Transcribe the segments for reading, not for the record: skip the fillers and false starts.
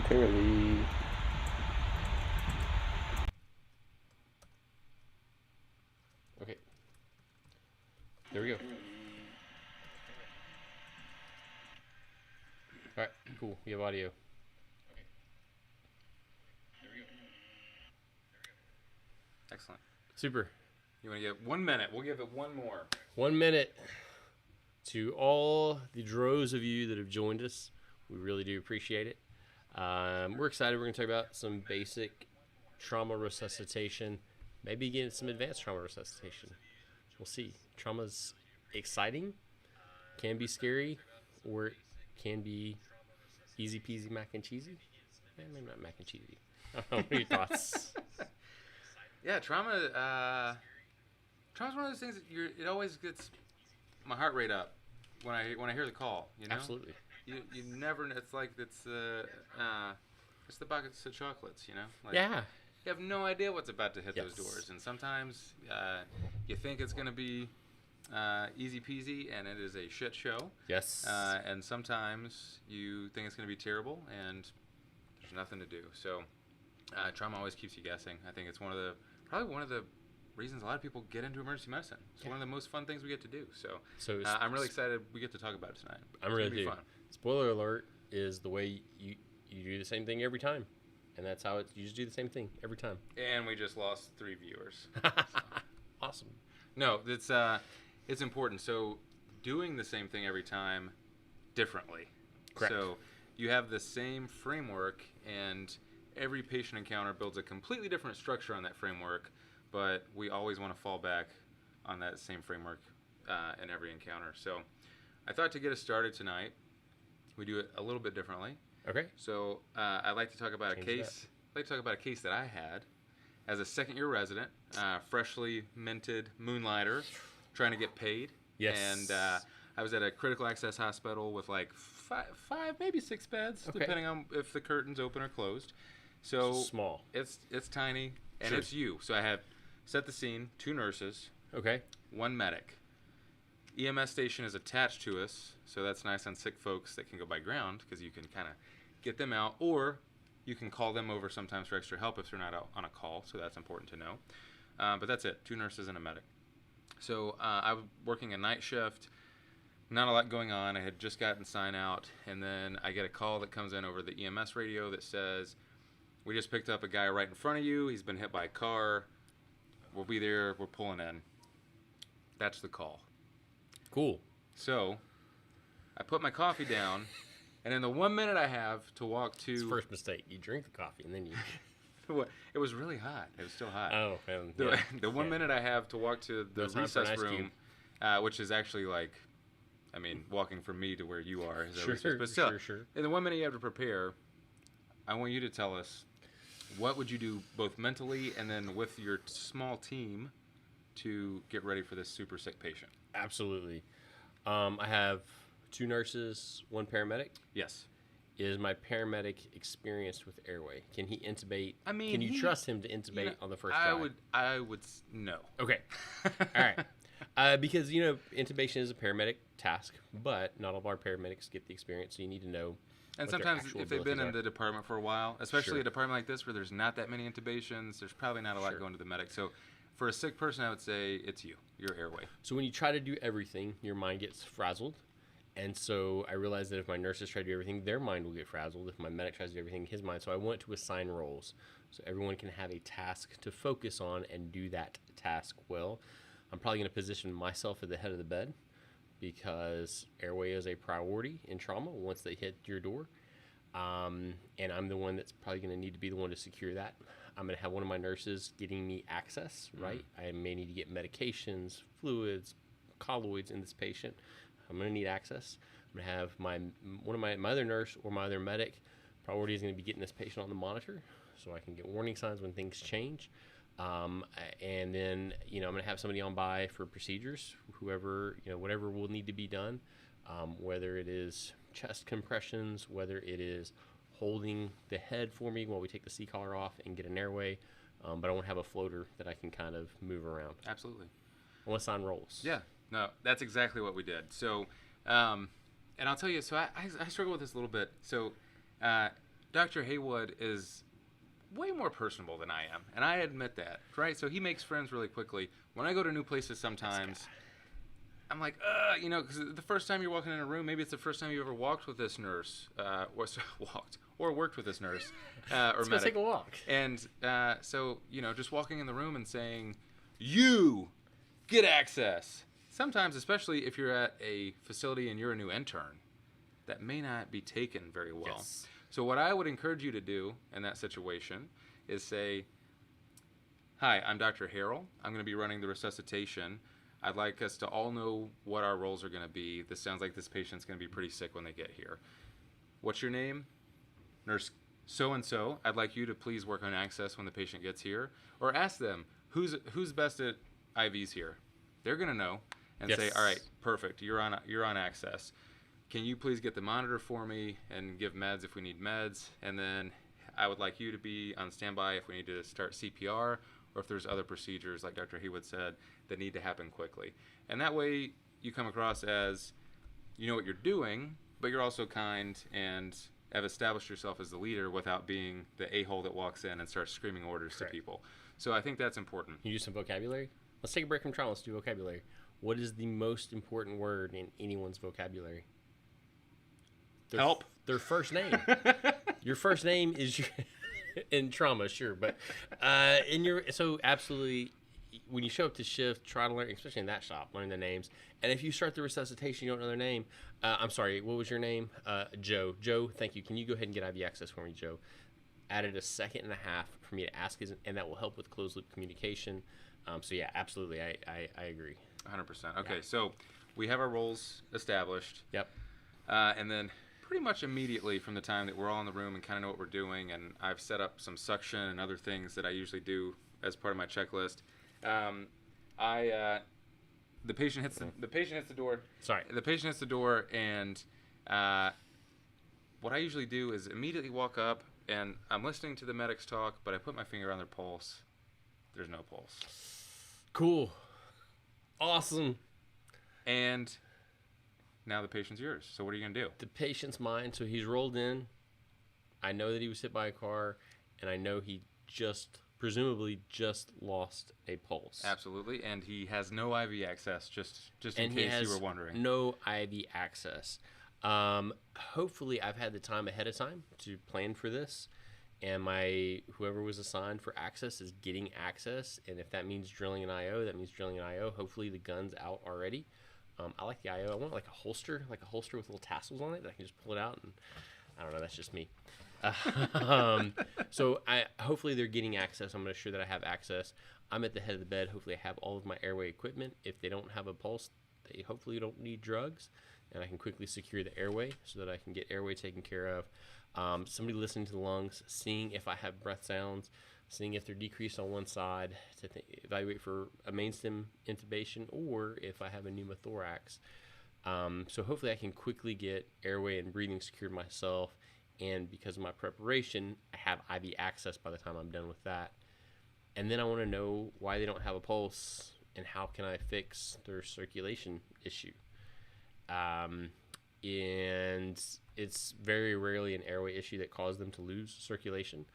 momentarily. Okay. There we go. All right, cool. We have audio. Excellent. Super. You want to give 1 minute? We'll give it one more. 1 minute to all the droves of you that have joined us. We really do appreciate it. We're excited. We're going to talk about some basic trauma resuscitation, maybe get some advanced trauma resuscitation. We'll see. Trauma's exciting, can be scary, or it can be easy peasy mac and cheesy. Maybe not mac and cheesy. I don't know. What are your thoughts? Yeah, trauma's one of those things that it always gets my heart rate up when I hear the call. You know, Absolutely. You never. It's like it's the buckets of chocolates. You know. Like, Yeah. You have no idea what's about to hit Yes. those doors, and sometimes you think it's going to be easy peasy, and it is a shit show. Yes. And sometimes you think it's going to be terrible, and there's nothing to do. So trauma always keeps you guessing. I think it's probably one of the reasons a lot of people get into emergency medicine. It's one of the most fun things we get to do. So I'm really excited we get to talk about it tonight. I'm really too. Fun. Spoiler alert is the way you do the same thing every time. And that's how you just do the same thing every time. And we just lost 3 viewers. Awesome. No, it's important. So doing the same thing every time differently. Correct. So you have the same framework, and every patient encounter builds a completely different structure on that framework, but we always want to fall back on that same framework in every encounter. So I thought to get us started tonight, we do it a little bit differently. Okay. So I'd like to talk about a case. I'd like to talk about a case that I had as a second-year resident, freshly minted moonlighter, trying to get paid. Yes. And I was at a critical access hospital with like five, maybe 6 beds, depending on if the curtain's open or closed. So small. It's tiny, and it's you. So I have set the scene, 2 nurses. Okay. 1 medic. EMS station is attached to us, so that's nice on sick folks that can go by ground, because you can kind of get them out, or you can call them over sometimes for extra help if they're not out on a call, so that's important to know. But that's it, 2 nurses and a medic. So I was working a night shift, not a lot going on. I had just gotten sign out, and then I get a call that comes in over the EMS radio that says, we just picked up a guy right in front of you. He's been hit by a car. We'll be there. We're pulling in. That's the call. Cool. So I put my coffee down, and in the 1 minute I have to walk to... It's the first mistake. You drink the coffee, and then you... It was really hot. It was still hot. Oh, The 1 minute I have to walk to the recess room, which is actually like, I mean, walking from me to where you are. Is Sure. But still, Sure. in the 1 minute you have to prepare, I want you to tell us, what would you do both mentally and then with your small team to get ready for this super sick patient? Absolutely. I have 2 nurses, 1 paramedic. Yes. Is my paramedic experienced with airway? Can he intubate? I mean, can you trust him to intubate on the first try? I would no. Okay. All right. Because, intubation is a paramedic task, but not all of our paramedics get the experience, so you need to know. And sometimes if they've been in the department for a while, especially a department like this where there's not that many intubations, there's probably not a lot going to the medic. So for a sick person, I would say it's your airway. So when you try to do everything, your mind gets frazzled. And so I realized that if my nurses try to do everything, their mind will get frazzled. If my medic tries to do everything, his mind. So I want to assign roles so everyone can have a task to focus on and do that task well. I'm probably going to position myself at the head of the bed because airway is a priority in trauma once they hit your door. And I'm the one that's probably going to need to be the one to secure that. I'm going to have one of my nurses getting me access, right? I may need to get medications, fluids, colloids in this patient. I'm going to need access. I'm going to have my other nurse or my other medic. Priority is going to be getting this patient on the monitor so I can get warning signs when things change. And then, I'm going to have somebody on by for procedures, whatever will need to be done, whether it is chest compressions, whether it is holding the head for me while we take the C-collar off and get an airway. But I won't have a floater that I can kind of move around. Absolutely. I want to assign roles. Yeah. No, that's exactly what we did. So, and I'll tell you, so I struggle with this a little bit. So, Dr. Haywood is way more personable than I am, and I admit that, right? So he makes friends really quickly. When I go to new places sometimes, I'm like, because the first time you're walking in a room, maybe it's the first time you ever walked with this nurse, or worked with this nurse, or Let's medic. go take a walk. And so, just walking in the room and saying, you get access. Sometimes, especially if you're at a facility and you're a new intern, that may not be taken very well. Yes. So what I would encourage you to do in that situation is say, hi, I'm Dr. Harrell. I'm going to be running the resuscitation. I'd like us to all know what our roles are going to be. This sounds like this patient's going to be pretty sick when they get here. What's your name? Nurse so-and-so. I'd like you to please work on access when the patient gets here. Or ask them, who's best at IVs here? They're going to know and say, all right, perfect. You're on access. Can you please get the monitor for me and give meds if we need meds? And then I would like you to be on standby if we need to start CPR or if there's other procedures, like Dr. Haywood said, that need to happen quickly. And that way you come across as you know what you're doing, but you're also kind and have established yourself as the leader without being the a-hole that walks in and starts screaming orders to people. So I think that's important. You use some vocabulary? Let's take a break from trauma. Let's do vocabulary. What is the most important word in anyone's vocabulary? Help. Their first name. Your first name is in trauma, sure, but so absolutely, when you show up to shift, try to learn, especially in that shop, learn the names. And if you start the resuscitation, you don't know their name. I'm sorry, what was your name? Joe. Joe, thank you. Can you go ahead and get IV access for me, Joe? Added 1.5 seconds for me to ask, and that will help with closed loop communication. So yeah, absolutely, I agree. 100%. Okay, Yeah. so we have our roles established. Yep. And then pretty much immediately from the time that we're all in the room and kind of know what we're doing, and I've set up some suction and other things that I usually do as part of my checklist. The patient hits the door. Sorry. The patient hits the door, and what I usually do is immediately walk up, and I'm listening to the medics talk, but I put my finger on their pulse. There's no pulse. Cool. Awesome. And now the patient's yours. So what are you going to do? The patient's mine, so he's rolled in. I know that he was hit by a car, and I know he presumably just lost a pulse. Absolutely. And he has no IV access, just in case you were wondering. No IV access. Hopefully I've had the time ahead of time to plan for this, and whoever was assigned for access is getting access, and if that means drilling an IO, that means drilling an IO. Hopefully the gun's out already. I like the IO. I want like a holster with little tassels on it that I can just pull it out, and I don't know, that's just me. So hopefully they're getting access. I'm going to assure that I have access. I'm at the head of the bed. Hopefully I have all of my airway equipment. If they don't have a pulse, they hopefully don't need drugs, and I can quickly secure the airway so that I can get airway taken care of. Somebody listening to the lungs, seeing if I have breath sounds, seeing if they're decreased on one side to evaluate for a mainstem intubation, or if I have a pneumothorax. So hopefully I can quickly get airway and breathing secured myself, and because of my preparation, I have IV access by the time I'm done with that. And then I want to know why they don't have a pulse and how can I fix their circulation issue. And it's very rarely an airway issue that causes them to lose circulation.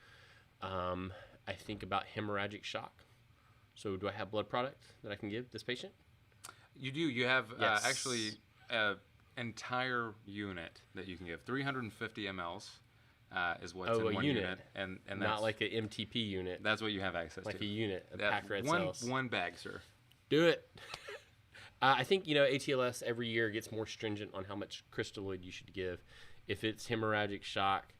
I think about hemorrhagic shock. So do I have blood product that I can give this patient? You do. You have Yes. actually an entire unit that you can give. 350 mLs is what's in one unit. And that's, not like an MTP unit. That's what you have access like to. a unit of That packed red one, cells. one bag, sir. Do it. I think, ATLS every year gets more stringent on how much crystalloid you should give. If it's hemorrhagic shock,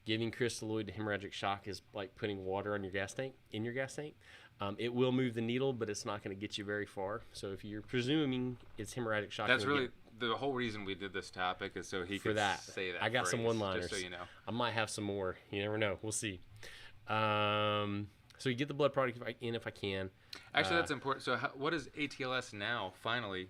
giving crystalloid to hemorrhagic shock is like putting water on your gas tank, It will move the needle, but it's not going to get you very far. So if you're presuming it's hemorrhagic shock, That's really the whole reason we did this topic, is so he could say that. I got some phrase, one-liners. just so you know. I might have some more. You never know. We'll see. So you get the blood product if I can. Actually, that's important. So what is ATLS now? Finally,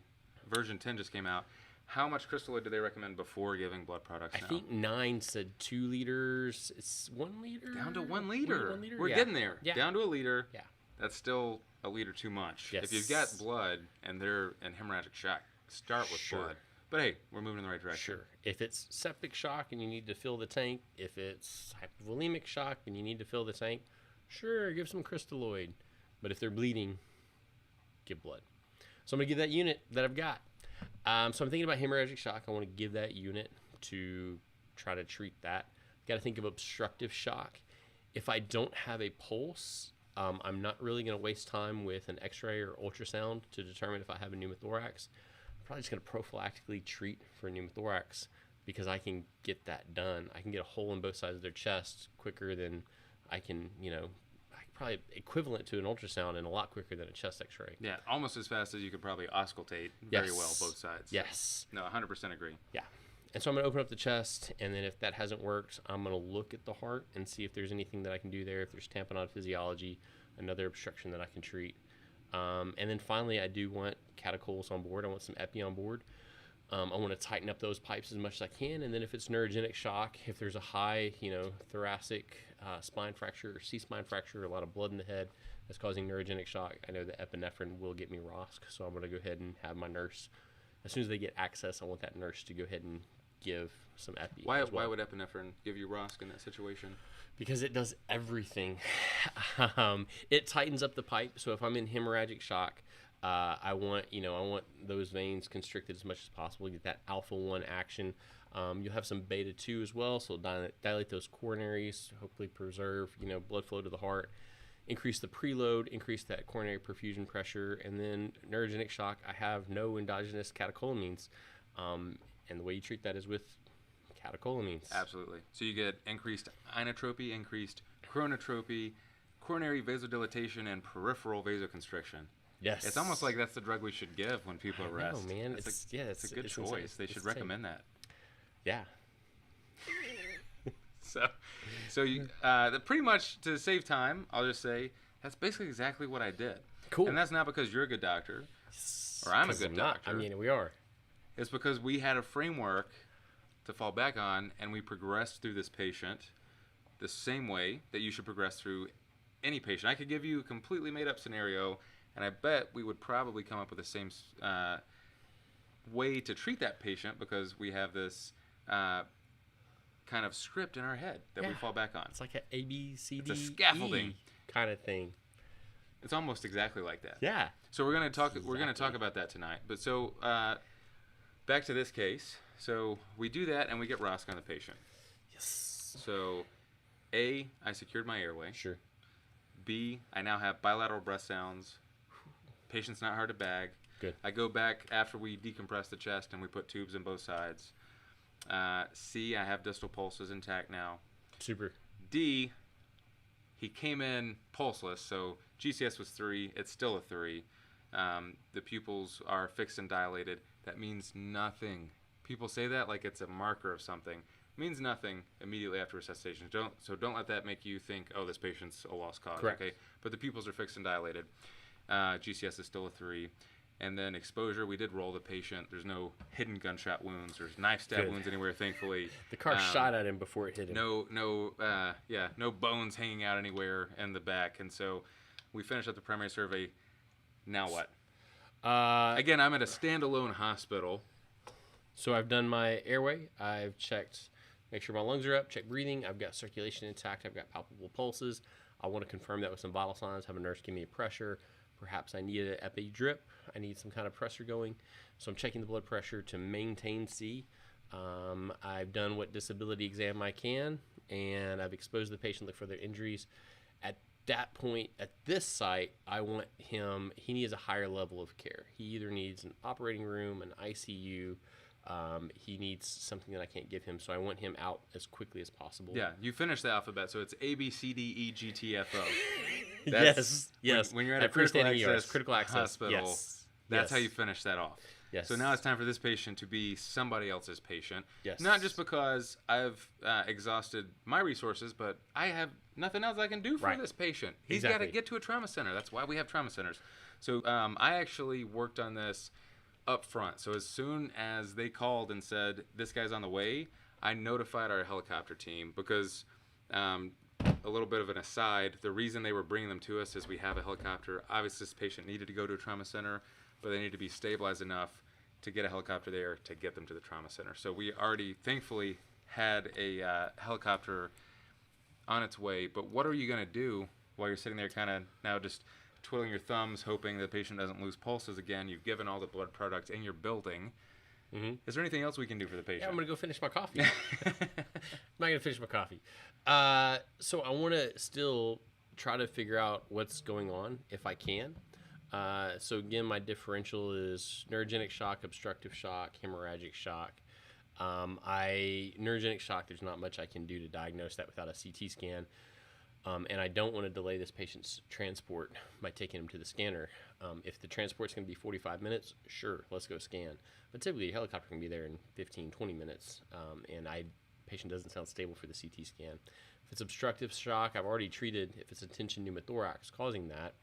version 10 just came out. How much crystalloid do they recommend before giving blood products now? I think 9 said 2 liters. It's 1 liter. Down to 1 liter. 1 liter? We're Yeah. getting there. Yeah. Down to a liter. Yeah. That's still a liter too much. Yes. If you've got blood and they're in hemorrhagic shock, start with Sure. blood. But hey, we're moving in the right direction. Sure. If it's septic shock and you need to fill the tank, if it's hypovolemic shock and you need to fill the tank, sure, give some crystalloid. But if they're bleeding, give blood. So I'm going to give that unit that I've got. So I'm thinking about hemorrhagic shock. I want to give that unit to try to treat that. Got to think of obstructive shock. If I don't have a pulse, I'm not really going to waste time with an x-ray or ultrasound to determine if I have a pneumothorax. I'm probably just going to prophylactically treat for pneumothorax because I can get that done. I can get a hole in both sides of their chest quicker than I can, probably equivalent to an ultrasound and a lot quicker than a chest x-ray. Yeah, almost as fast as you could probably auscultate very well both sides. Yes. No, 100% agree. Yeah. And so I'm going to open up the chest, and then if that hasn't worked, I'm going to look at the heart and see if there's anything that I can do there, if there's tamponade physiology, another obstruction that I can treat. And then finally, I do want catechols on board. I want some epi on board. I want to tighten up those pipes as much as I can. And then if it's neurogenic shock, if there's a high, thoracic spine fracture or C-spine fracture, a lot of blood in the head that's causing neurogenic shock, I know the epinephrine will get me ROSC. So I'm going to go ahead and have my nurse, as soon as they get access, I want that nurse to go ahead and give some epi. Why would epinephrine give you ROSC in that situation? Because it does everything. It tightens up the pipe. So if I'm in hemorrhagic shock, I want those veins constricted as much as possible. Get that alpha 1 action. You'll have some beta 2 as well. So dilate those coronaries. Hopefully preserve blood flow to the heart. Increase the preload. Increase that coronary perfusion pressure. And then neurogenic shock. I have no endogenous catecholamines. And the way you treat that is with catecholamines. Absolutely. So you get increased inotropy, increased chronotropy, coronary vasodilatation, and peripheral vasoconstriction. Yes. It's almost like that's the drug we should give when people arrest. Oh man, it's a good choice. Insane. They should recommend that. Yeah. So you pretty much to save time, I'll just say that's basically exactly what I did. Cool. And that's not because you're a good doctor, or I'm a good doctor. I mean, we are. It's because we had a framework to fall back on, and we progressed through this patient the same way that you should progress through any patient. I could give you a completely made-up scenario, and I bet we would probably come up with the same way to treat that patient because we have this kind of script in our head that we fall back on. It's like an A, B, C, D, it's a scaffolding kind of thing. It's almost exactly like that. Yeah. So we're gonna talk. We're gonna talk about that tonight. But so back to this case. So we do that, and we get ROSC on the patient. Yes. So A, I secured my airway. Sure. B, I now have bilateral breath sounds. Patient's not hard to bag. Good. I go back after we decompress the chest and we put tubes in both sides. C, I have distal pulses intact now. Super. D, he came in pulseless, so GCS was 3. It's still a 3. The pupils are fixed and dilated. That means nothing. People say that like it's a marker of something. It means nothing immediately after resuscitation. Don't let that make you think, oh, this patient's a lost cause. Correct. Okay, but the pupils are fixed and dilated. GCS is still a 3. And then exposure, we did roll the patient. There's no hidden gunshot wounds. There's knife stab wounds anywhere, thankfully. The car shot at him before it hit him. No bones hanging out anywhere in the back. And so we finished up the primary survey. Now what? Again, I'm at a standalone hospital. So I've done my airway. I've checked, make sure my lungs are up, check breathing. I've got circulation intact. I've got palpable pulses. I want to confirm that with some vital signs. Have a nurse give me a pressure. Perhaps I need an epi drip. I need some kind of pressure going. So I'm checking the blood pressure to maintain C. I've done what disability exam I can, and I've exposed the patient for their injuries. At that point, at this site, I want him, he needs a higher level of care. He either needs an operating room, an ICU. He needs something that I can't give him, so I want him out as quickly as possible. Yeah, you finish the alphabet, so it's A, B, C, D, E, G, T, F, O. Yes. When you're at a critical access hospital, yes. That's how you finish that off. Yes. So now it's time for this patient to be somebody else's patient. Yes. Not just because I've exhausted my resources, but I have nothing else I can do for this patient. He's got to get to a trauma center. That's why we have trauma centers. So I actually worked on this up front. So as soon as they called and said, this guy's on the way, I notified our helicopter team because a little bit of an aside, the reason they were bringing them to us is we have a helicopter. Obviously, this patient needed to go to a trauma center, but they needed to be stabilized enough to get a helicopter there to get them to the trauma center. So we already, thankfully, had a helicopter on its way. But what are you going to do while you're sitting there kind of now just twiddling your thumbs, hoping the patient doesn't lose pulses again? You've given all the blood products in your building. Mm-hmm. Is there anything else we can do for the patient? Yeah, I'm going to go finish my coffee. I'm not going to finish my coffee. So I want to still try to figure out what's going on if I can. So again, my differential is neurogenic shock, obstructive shock, hemorrhagic shock. Neurogenic shock, there's not much I can do to diagnose that without a CT scan. And I don't want to delay this patient's transport by taking him to the scanner. If the transport's going to be 45 minutes, sure, let's go scan. But typically, a helicopter can be there in 15, 20 minutes, and patient doesn't sound stable for the CT scan. If it's obstructive shock, I've already treated. If it's a tension pneumothorax causing that,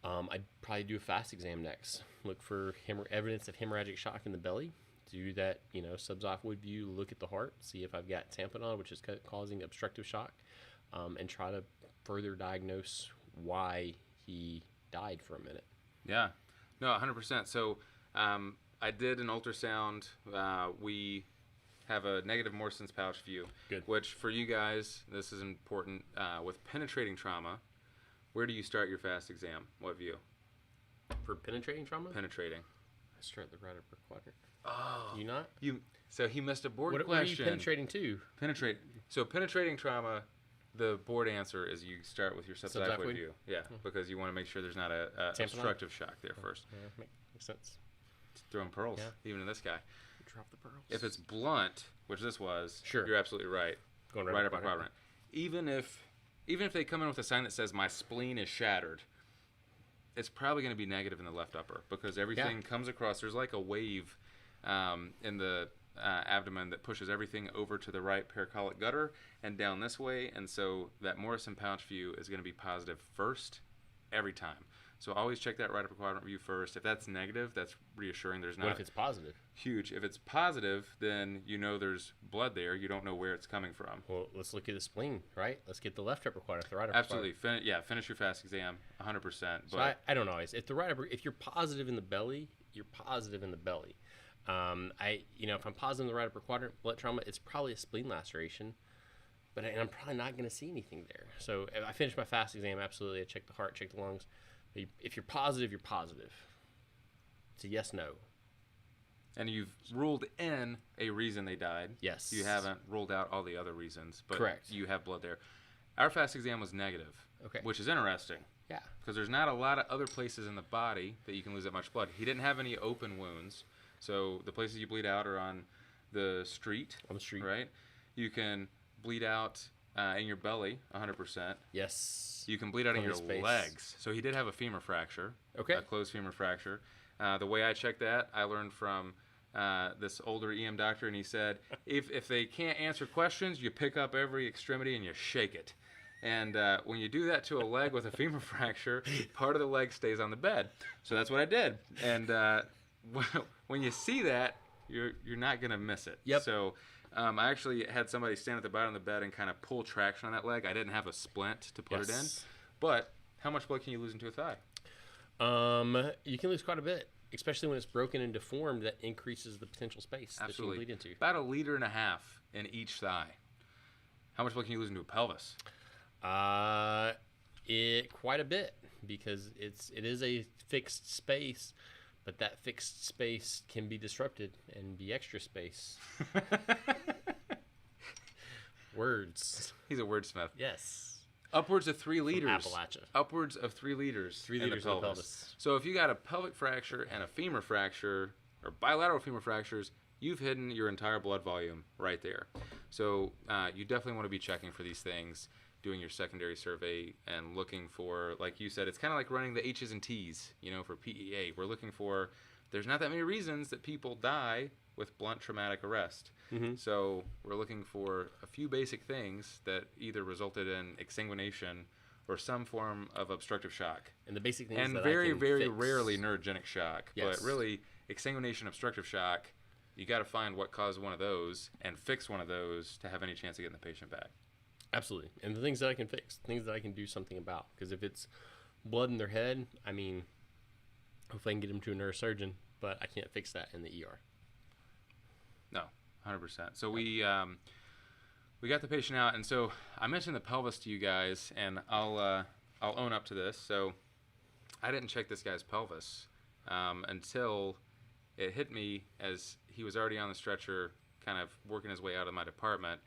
I'd probably do a fast exam next. Look for evidence of hemorrhagic shock in the belly. Do that, subxophoid view, look at the heart, see if I've got tamponade, which is causing obstructive shock, and try to further diagnose why he died for a minute. Yeah, no, 100%. So I did an ultrasound. We have a negative Morson's pouch view. Good. Which for you guys, this is important. With penetrating trauma, where do you start your fast exam? What view? For penetrating trauma? Penetrating. I start the right upper quadrant. Oh. You not? So he missed a board What question. are you penetrating to? So penetrating trauma, the board answer is you start with your subxiphoid view. Yeah, because you want to make sure there's not a obstructive shock there first. Yeah, makes sense. Throwing pearls, even in this guy. Drop the pearls. If it's blunt, which this was, sure, you're absolutely right. Going right up a quadrant. Even if they come in with a sign that says my spleen is shattered, it's probably going to be negative in the left upper because everything comes across. There's like a wave in the abdomen that pushes everything over to the right pericolic gutter and down this way, and so that Morrison pouch view is going to be positive first every time. So always check that right upper quadrant view first. If that's negative, that's reassuring. There's not. What if it's positive? Huge. If it's positive, then you know there's blood there. You don't know where it's coming from. Well, let's look at the spleen, right? Let's get the left upper quadrant, the right upper Absolutely. Finish your fast exam 100%. So I don't know. If you're positive in the belly, you're positive in the belly. If I'm positive in the right upper quadrant, blood trauma, it's probably a spleen laceration, but I'm probably not going to see anything there. So if I finish my fast exam, absolutely. I check the heart, check the lungs. If you're positive, you're positive. It's a yes, no. And you've ruled in a reason they died. Yes. You haven't ruled out all the other reasons, but correct. You have blood there. Our fast exam was negative, which is interesting. Yeah. Because there's not a lot of other places in the body that you can lose that much blood. He didn't have any open wounds. So the places you bleed out are on the street. On the street. Right? You can bleed out in your belly 100%. Yes. You can bleed out in your legs. So he did have a femur fracture. Okay. A closed femur fracture. The way I checked that, I learned from this older EM doctor, and he said, if they can't answer questions, you pick up every extremity and you shake it. And when you do that to a leg with a femur fracture, part of the leg stays on the bed. So that's what I did. And when you see that, you're not going to miss it. Yep. So I actually had somebody stand at the bottom of the bed and kind of pull traction on that leg. I didn't have a splint to put it in. But how much blood can you lose into a thigh? You can lose quite a bit, especially when it's broken and deformed. That increases the potential space that you can bleed into. About 1.5 liters in each thigh. How much blood can you lose into a pelvis? Quite a bit, because it is a fixed space, but that fixed space can be disrupted and be extra space. Words. He's a wordsmith. Yes. Upwards of 3 liters. Appalachia. Upwards of 3 liters. 3 liters in the pelvis. So if you got a pelvic fracture and a femur fracture, or bilateral femur fractures, you've hidden your entire blood volume right there. So you definitely want to be checking for these things, doing your secondary survey, and looking for, like you said, it's kind of like running the H's and T's, for PEA. We're looking for, there's not that many reasons that people die with blunt traumatic arrest. Mm-hmm. So we're looking for a few basic things that either resulted in exsanguination or some form of obstructive shock. And the basic things and that very, I can very fix. rarely neurogenic shock. Yes. But really, exsanguination, obstructive shock, you got to find what caused one of those and fix one of those to have any chance of getting the patient back. Absolutely. And the things that I can fix, things that I can do something about. Because if it's blood in their head, hopefully I can get them to a neurosurgeon. but I can't fix that in the ER. No, 100%. So we got the patient out, and so I mentioned the pelvis to you guys, and I'll own up to this. So I didn't check this guy's pelvis until it hit me as he was already on the stretcher, kind of working his way out of my department.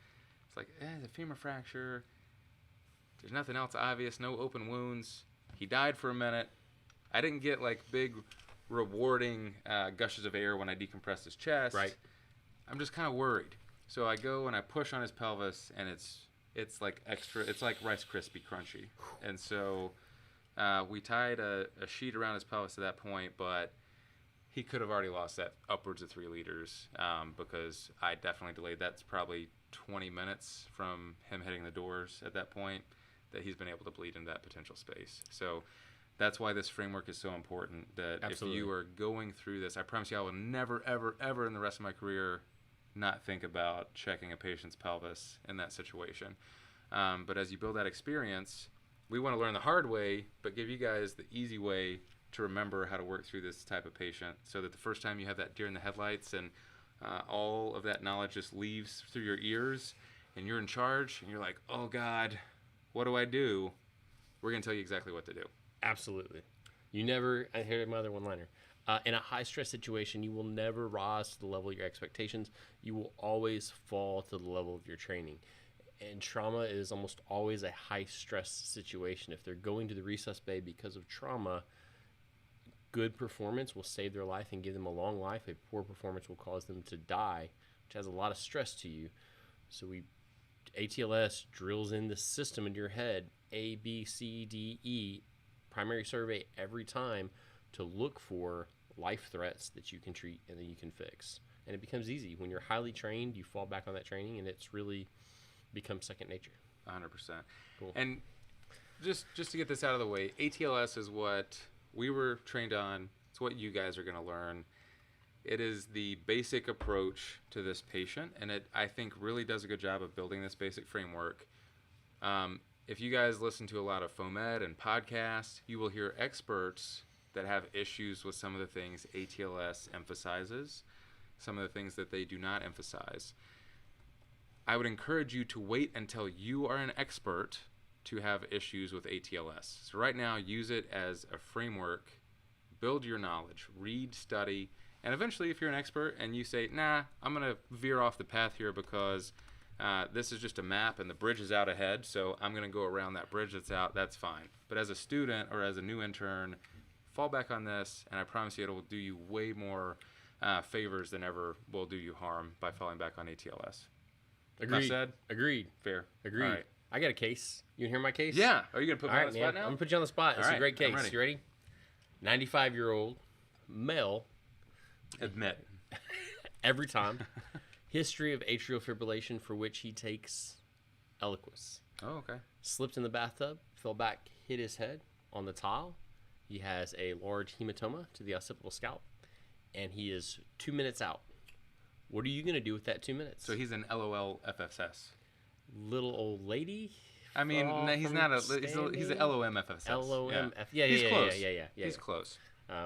It's like, the femur fracture. There's nothing else obvious, no open wounds. He died for a minute. I didn't get like big, rewarding gushes of air when I decompressed his chest. Right. I'm just kind of worried. So I go and I push on his pelvis, and it's like extra. It's like Rice Krispie crunchy. And so we tied a sheet around his pelvis at that point, but he could have already lost that upwards of 3 liters because I definitely delayed. That's probably 20 minutes from him hitting the doors at that point that he's been able to bleed into that potential space. So that's why this framework is so important, that Absolutely. if you are going through this, I promise you I will never, ever, ever in the rest of my career not think about checking a patient's pelvis in that situation. But as you build that experience, we want to learn the hard way, but give you guys the easy way to remember how to work through this type of patient, so that the first time you have that deer in the headlights and all of that knowledge just leaves through your ears and you're in charge and you're like, oh God, what do I do? We're going to tell you exactly what to do. Absolutely. You never, I heard my other one-liner. In a high-stress situation, you will never rise to the level of your expectations. You will always fall to the level of your training. And trauma is almost always a high-stress situation. If they're going to the resus bay because of trauma, good performance will save their life and give them a long life. A poor performance will cause them to die, which has a lot of stress to you. So ATLS drills in the system into your head, A, B, C, D, E, primary survey every time to look for life threats that you can treat and that you can fix. And it becomes easy. When you're highly trained, you fall back on that training, and it's really becomes second nature. 100%. Cool. And just to get this out of the way, ATLS is what we were trained on. It's what you guys are going to learn. It is the basic approach to this patient, and it, I think, really does a good job of building this basic framework. If you guys listen to a lot of FOMED and podcasts, you will hear experts that have issues with some of the things ATLS emphasizes, some of the things that they do not emphasize. I would encourage you to wait until you are an expert to have issues with ATLS. So right now, use it as a framework, build your knowledge, read, study, and eventually if you're an expert and you say, nah, I'm going to veer off the path here because this is just a map and the bridge is out ahead, so I'm going to go around that bridge that's out, that's fine. But as a student or as a new intern, fall back on this, and I promise you it will do you way more favors than ever will do you harm by falling back on ATLS. Agreed. Enough said? Agreed. Fair. Agreed. All right. I got a case. You want to hear my case? Yeah. Are you going to put me All on right, the man. spot now? I'm going to put you on the spot. It's All a great right, I'm case. ready. You ready? 95-year-old male. Admit. Every time. History of atrial fibrillation for which he takes Eliquis. Oh, okay. Slipped in the bathtub, fell back, hit his head on the tile. He has a large hematoma to the occipital scalp, and he is 2 minutes out. What are you going to do with that 2 minutes? So he's an LOL FFS. Little old lady. I mean, fall no, he's from not a. He's a standing? LOM FFS. LOMF. Yeah, He's close. Yeah. He's close.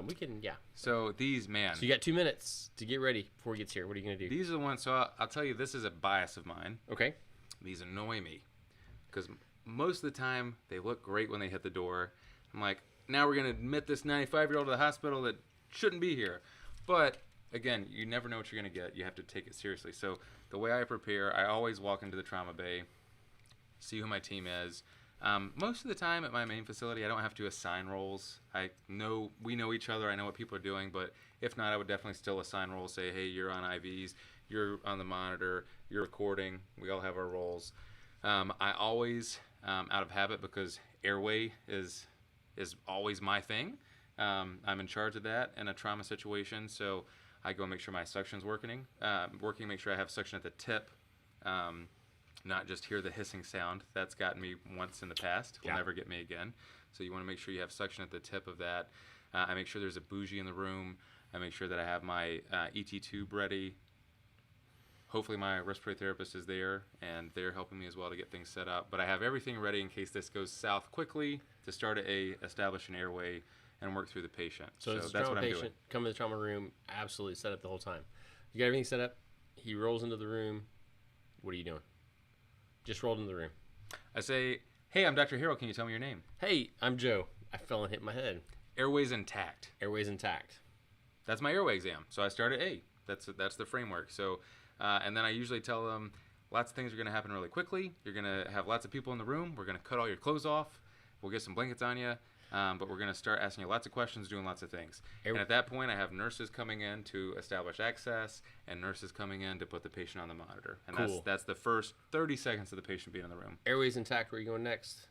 We can, yeah. So these, man. So you got 2 minutes to get ready before he gets here. What are you going to do? These are the ones. So I'll tell you, this is a bias of mine. Okay. These annoy me because most of the time they look great when they hit the door. I'm like, now we're gonna admit this 95-year-old to the hospital that shouldn't be here. But again, you never know what you're gonna get. You have to take it seriously. So the way I prepare, I always walk into the trauma bay, see who my team is. Most of the time at my main facility, I don't have to assign roles. We know each other. I know what people are doing. But if not, I would definitely still assign roles. Say, hey, you're on IVs. You're on the monitor. You're recording. We all have our roles. I always, out of habit, because airway is always my thing. I'm in charge of that in a trauma situation. So I go and make sure my suction's working. Make sure I have suction at the tip. Not just hear the hissing sound. That's gotten me once in the past. Will never get me again. So you want to make sure you have suction at the tip of that. I make sure there's a bougie in the room. I make sure that I have my ET tube ready. Hopefully my respiratory therapist is there, and they're helping me as well to get things set up. But I have everything ready in case this goes south quickly to establish an airway and work through the patient. So it's a that's trauma what I'm patient. doing. Come to the trauma room. Absolutely set up the whole time. You got everything set up. He rolls into the room. What are you doing? Just rolled into the room. I say, hey, I'm Dr. Harrell. Can you tell me your name? Hey, I'm Joe. I fell and hit my head. Airways intact. Airways intact. That's my airway exam. So I start at A. That's the framework. So, and then I usually tell them lots of things are going to happen really quickly. You're going to have lots of people in the room. We're going to cut all your clothes off. We'll get some blankets on you. But we're going to start asking you lots of questions, doing lots of things. And at that point, I have nurses coming in to establish access and nurses coming in to put the patient on the monitor. And Cool. that's the first 30 seconds of the patient being in the room. Airways intact. Where are you going next?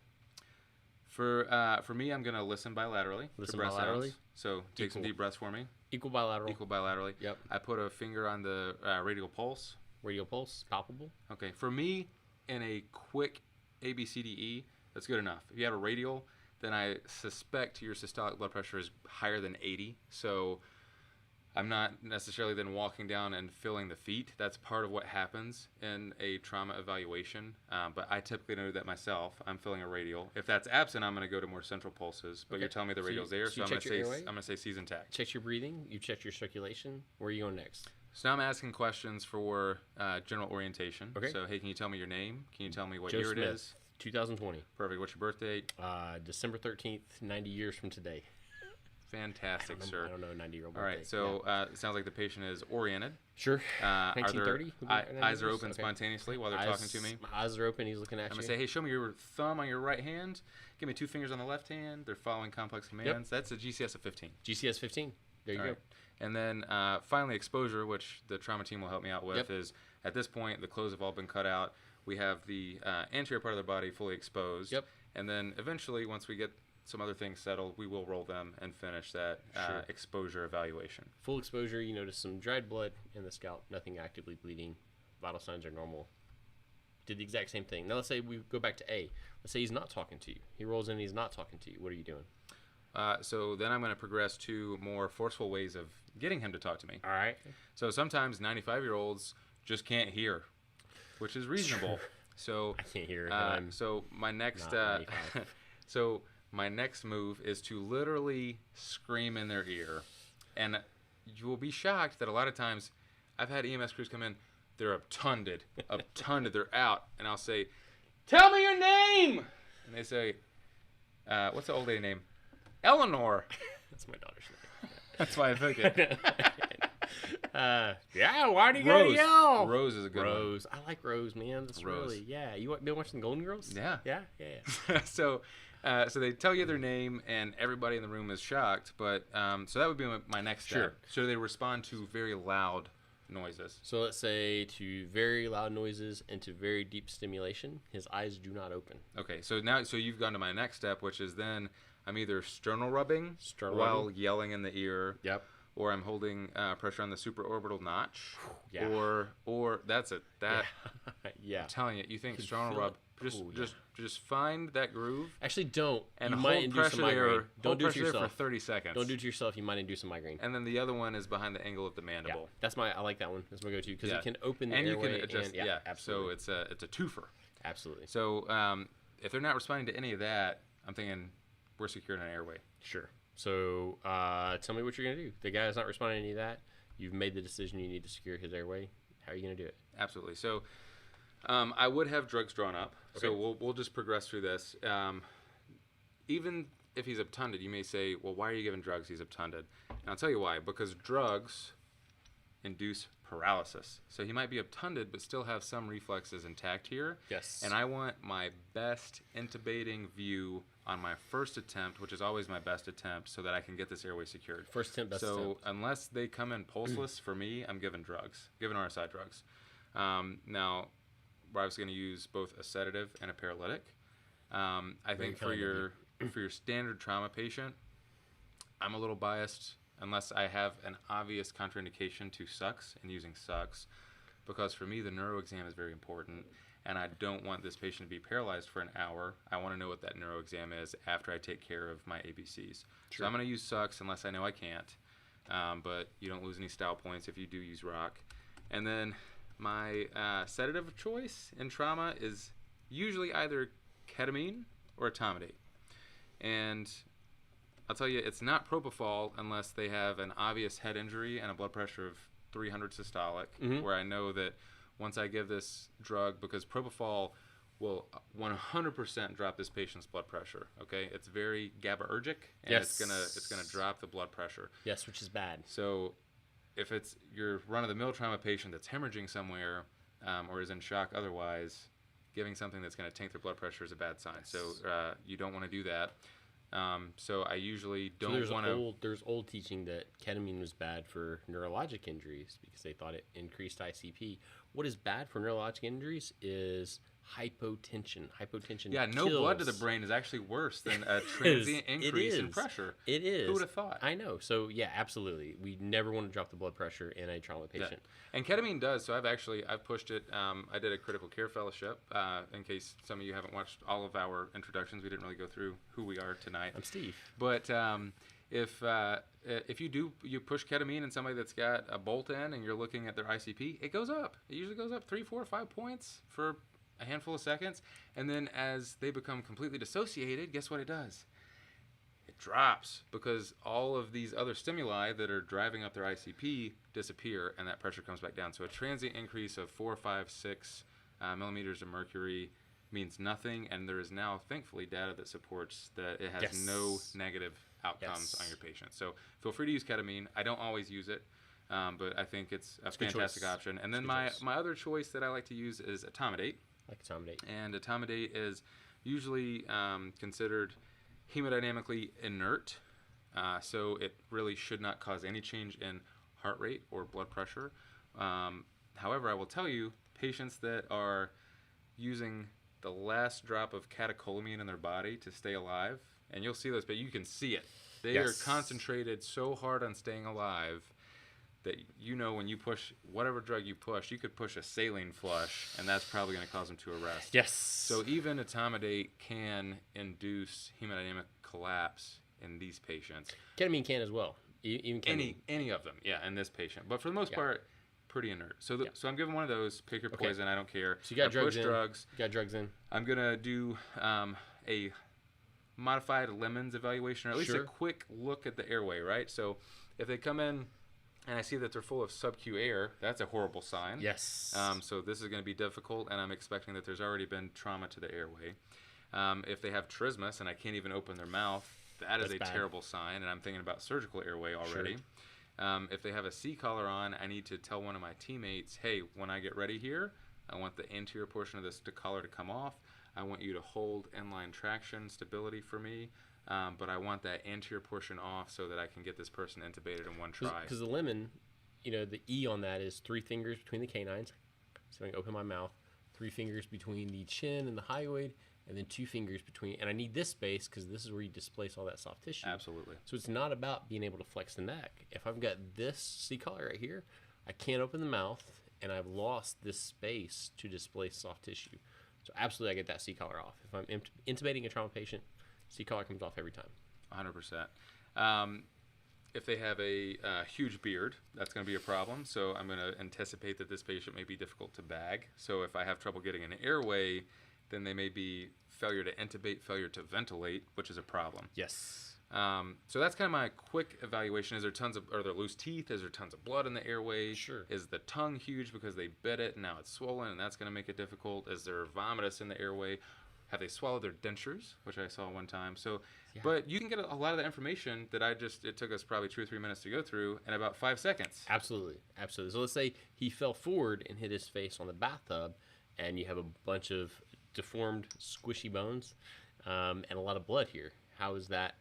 For me, I'm going to listen bilaterally. Listen to breath bilaterally? sounds. So take some Equal. deep breaths for me. Equal bilateral. Equal bilaterally. Yep. I put a finger on the radial pulse. Radial pulse. Palpable. Okay. For me, in a quick ABCDE, that's good enough. If you have a radial, then I suspect your systolic blood pressure is higher than 80. So I'm not necessarily then walking down and feeling the feet. That's part of what happens in a trauma evaluation. But I typically don't do that myself. I'm feeling a radial. If that's absent, I'm going to go to more central pulses. But Okay. you're telling me the So radial's you- there, so so you I'm going check your airway? to say C's intact. Checked your breathing. You checked your circulation. Where are you going next? So now I'm asking questions for general orientation. Okay. So, hey, can you tell me your name? Can you tell me what Joe year Smith, it is? 2020. Perfect. What's your birth date? December 13th, 90 years from today. Fantastic, sir. I don't know, 90-year-old All right, so it sounds like the patient is oriented. Sure. Are 1930? their eyes are open spontaneously while they're talking to me? My eyes are open. He's looking at I'm you. going to say, hey, show me your thumb on your right hand. Give me 2 fingers on the left hand. They're following complex commands. That's a GCS of 15. GCS 15. There you All go. right. And then finally, exposure, which the trauma team will help me out with, Yep. is at this point, the clothes have all been cut out. We have the anterior part of the body fully exposed. Yep. And then eventually, once we get some other things settled, we will roll them and finish that Sure. exposure evaluation. Full exposure. You notice some dried blood in the scalp. Nothing actively bleeding. Vital signs are normal. Did the exact same thing. Now let's say we go back to A. Let's say he's not talking to you. He rolls in and he's not talking to you. What are you doing? So then I'm going to progress to more forceful ways of getting him to talk to me. All right. So sometimes 95-year-olds just can't hear, which is reasonable. So I can't hear. I'm so my next not 95. so my next move is to literally scream in their ear, and you will be shocked that a lot of times I've had EMS crews come in, they're obtunded, they're out, and I'll say, "Tell me your name," and they say, "What's the old lady name?" Eleanor. That's my daughter's name. That's why I took it. Yeah, why do you gotta yell? Rose is a good Rose. I like Rose, man. That's Rose. really, yeah. You been watching the Golden Girls? Yeah. Yeah. one. So they tell you their name, and everybody in the room is shocked. But so that would be my next step. Sure. So they respond to very loud noises. So let's say to very loud noises and to very deep stimulation, his eyes do not open. Okay. So you've gone to my next step, which is then I'm either sternal rubbing Sternal while rubbing. yelling in the ear. Yep. Or I'm holding pressure on the supraorbital notch. Yeah. Or that's it. That Yeah. I'm telling you, you think Could sternal feel rub. it. Ooh, Just find that groove Actually, don't. and You hold might induce pressure a migraine. there. Don't hold do it to pressure there yourself. for 30 seconds. Don't do it to yourself. You might induce a migraine. And then the other one is behind the angle of the Yeah. mandible. I like that one. That's my go-to because Yeah. it can open the And you airway can adjust. and, Yeah. absolutely. So it's a twofer. Absolutely. So if they're not responding to any of that, I'm thinking we're securing an airway. Sure. So tell me what you're going to do. The guy's not responding to any of that. You've made the decision you need to secure his airway. How are you going to do it? Absolutely. So I would have drugs drawn up. So Okay. we'll just progress through this. Even if he's obtunded, you may say, well, why are you giving drugs? He's obtunded. And I'll tell you why. Because drugs induce paralysis. So he might be obtunded, but still have some reflexes intact here. Yes. And I want my best intubating view on my first attempt, which is always my best attempt, so that I can get this airway secured. First attempt, best So attempt. unless they come in pulseless, for me, I'm giving drugs, giving RSI drugs. Now, I was going to use both a sedative and a paralytic. I think for kind of your standard trauma patient, I'm a little biased unless I have an obvious contraindication to sucks and using sucks, because for me the neuro exam is very important, and I don't want this patient to be paralyzed for an hour. I want to know what that neuro exam is after I take care of my ABCs. So I'm going to use sucks unless I know I can't, but you don't lose any style points if you do use rock. And then my sedative of choice in trauma is usually either ketamine or etomidate. And I'll tell you, it's not propofol unless they have an obvious head injury and a blood pressure of 300 systolic, where I know that once I give this drug, because propofol will 100% drop this patient's blood pressure. Okay, it's very GABAergic, and it's gonna drop the blood pressure. Yes, which is bad. So if it's your run-of-the-mill trauma patient that's hemorrhaging somewhere or is in shock otherwise, giving something that's going to tank their blood pressure is a bad sign. So you don't want to do that. So I usually don't want to. There's old teaching that ketamine was bad for neurologic injuries because they thought it increased ICP. What is bad for neurologic injuries is hypotension. Hypotension. Yeah, no kills. blood to the brain is actually worse than a transient increase in pressure. It is. Who would have thought? I know. So yeah, absolutely. We never want to drop the blood pressure in a trauma patient. Yeah. And ketamine does. So I've pushed it. I did a critical care fellowship. In case some of you haven't watched all of our introductions, we didn't really go through who we are tonight. I'm Steve. But if you push ketamine in somebody that's got a bolt in and you're looking at their ICP, it goes up. It usually goes up 3, 4, 5 points for a handful of seconds, and then as they become completely dissociated, guess what it does? It drops, because all of these other stimuli that are driving up their ICP disappear, and that pressure comes back down. So a transient increase of 4, 5, 6 millimeters of mercury means nothing, and there is now, thankfully, data that supports that it has no negative outcomes on your patient. So feel free to use ketamine. I don't always use it, but I think it's a fantastic option. And then my other choice that I like to use is etomidate. Like etomidate. And etomidate is usually considered hemodynamically inert, so it really should not cause any change in heart rate or blood pressure. However, I will tell you, patients that are using the last drop of catecholamine in their body to stay alive, and you'll see this, but you can see it. They are concentrated so hard on staying alive that when you push whatever drug you could push a saline flush, and that's probably going to cause them to arrest. Yes. So even etomidate can induce hemodynamic collapse in these patients. Ketamine can as well. Even ketamine. Any of them, in this patient. But for the most part, pretty inert. So so I'm giving one of those. Pick your poison. I don't care. So you got drugs push in. drugs. You got drugs in. I'm gonna do a modified Lemons evaluation, or at least a quick look at the airway. Right. So if they come in and I see that they're full of sub-Q air, that's a horrible sign. Yes. So this is going to be difficult, and I'm expecting that there's already been trauma to the airway. If they have trismus and I can't even open their mouth, that's a terrible sign, and I'm thinking about surgical airway already. If they have a C-collar on, I need to tell one of my teammates, hey, when I get ready here, I want the anterior portion of this collar to come off. I want you to hold inline traction stability for me. But I want that anterior portion off so that I can get this person intubated in one try. Because the lemon, the E on that is 3 fingers between the canines. So I can open my mouth, 3 fingers between the chin and the hyoid, and then 2 fingers between. And I need this space because this is where you displace all that soft tissue. Absolutely. So it's not about being able to flex the neck. If I've got this C-collar right here, I can't open the mouth, and I've lost this space to displace soft tissue. So absolutely, I get that C-collar off. If I'm intubating a trauma patient, C-collar comes off every time. 100%. If they have a huge beard, that's going to be a problem. So I'm going to anticipate that this patient may be difficult to bag. So if I have trouble getting an airway, then they may be failure to intubate, failure to ventilate, which is a problem. Yes. So that's kind of my quick evaluation. Are there loose teeth? Is there tons of blood in the airway? Sure. Is the tongue huge because they bit it and now it's swollen and that's going to make it difficult? Is there vomitus in the airway? Have they swallowed their dentures, which I saw one time? So, but you can get a lot of the information that it took us probably 2 or 3 minutes to go through in about 5 seconds. Absolutely. So let's say he fell forward and hit his face on the bathtub, and you have a bunch of deformed, squishy bones, and a lot of blood here. How is that?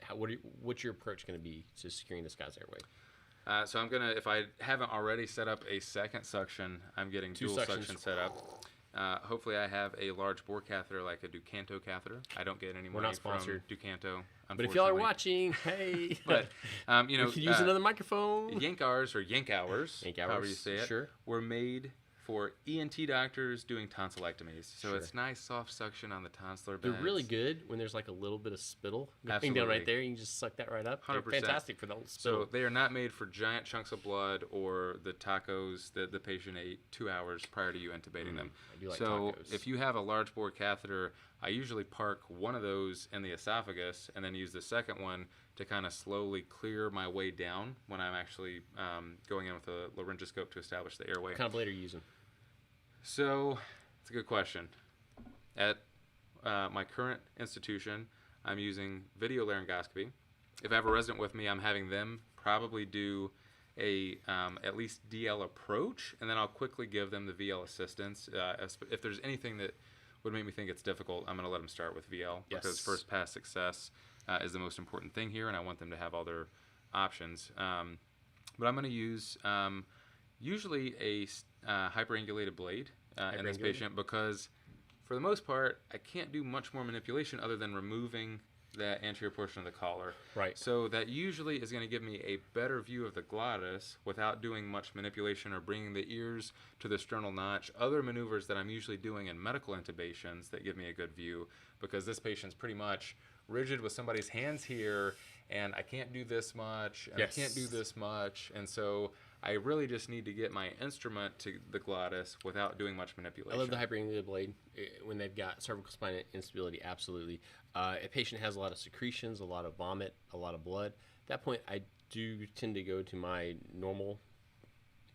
What's your approach going to be to securing this guy's airway? So I'm gonna, if I haven't already set up a second suction, I'm getting dual suction set up. Hopefully I have a large bore catheter like a Ducanto catheter. I don't get any money from Ducanto, but if y'all are watching, hey. But, you could use another microphone. Yankars, or Yank hours, however you say it, sure, were made for ENT doctors doing tonsillectomies. So it's nice soft suction on the tonsillar beds. They're really good when there's like a little bit of spittle going down right there. You can just suck that right up. 100%. They're fantastic for the spittle. So they are not made for giant chunks of blood or the tacos that the patient ate 2 hours prior to you intubating them. I do like so tacos. If you have a large bore catheter, I usually park one of those in the esophagus and then use the second one to kind of slowly clear my way down when I'm actually going in with a laryngoscope to establish the airway. What kind of blade are you using? So, it's a good question. At my current institution, I'm using video laryngoscopy. If I have a resident with me, I'm having them probably do a at least DL approach, and then I'll quickly give them the VL assistance. If there's anything that would make me think it's difficult, I'm going to let them start with VL because first pass success is the most important thing here, and I want them to have all their options. But I'm going to use usually a hyperangulated blade in this patient because, for the most part, I can't do much more manipulation other than removing that anterior portion of the collar. Right. So that usually is going to give me a better view of the glottis without doing much manipulation or bringing the ears to the sternal notch. Other maneuvers that I'm usually doing in medical intubations that give me a good view, because this patient's pretty much rigid with somebody's hands here, and I can't do this much, and I can't do this much, and so I really just need to get my instrument to the glottis without doing much manipulation. I love the hyperangulated blade when they've got cervical spine instability. Absolutely. A patient has a lot of secretions, a lot of vomit, a lot of blood. At that point, I do tend to go to my normal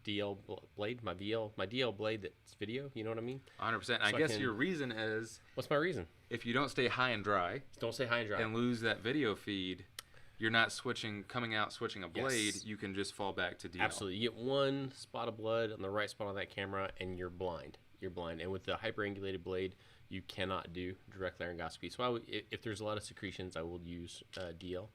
DL blade, my DL blade that's video. You know what I mean? 100%. So I guess your reason is, what's my reason? If you don't stay high and dry, Don't stay high and dry. and lose that video feed, you're not switching a blade. You can just fall back to DL. Absolutely. You get one spot of blood on the right spot on that camera, and you're blind. You're blind. And with the hyperangulated blade, you cannot do direct laryngoscopy. So if there's a lot of secretions, I will use DL.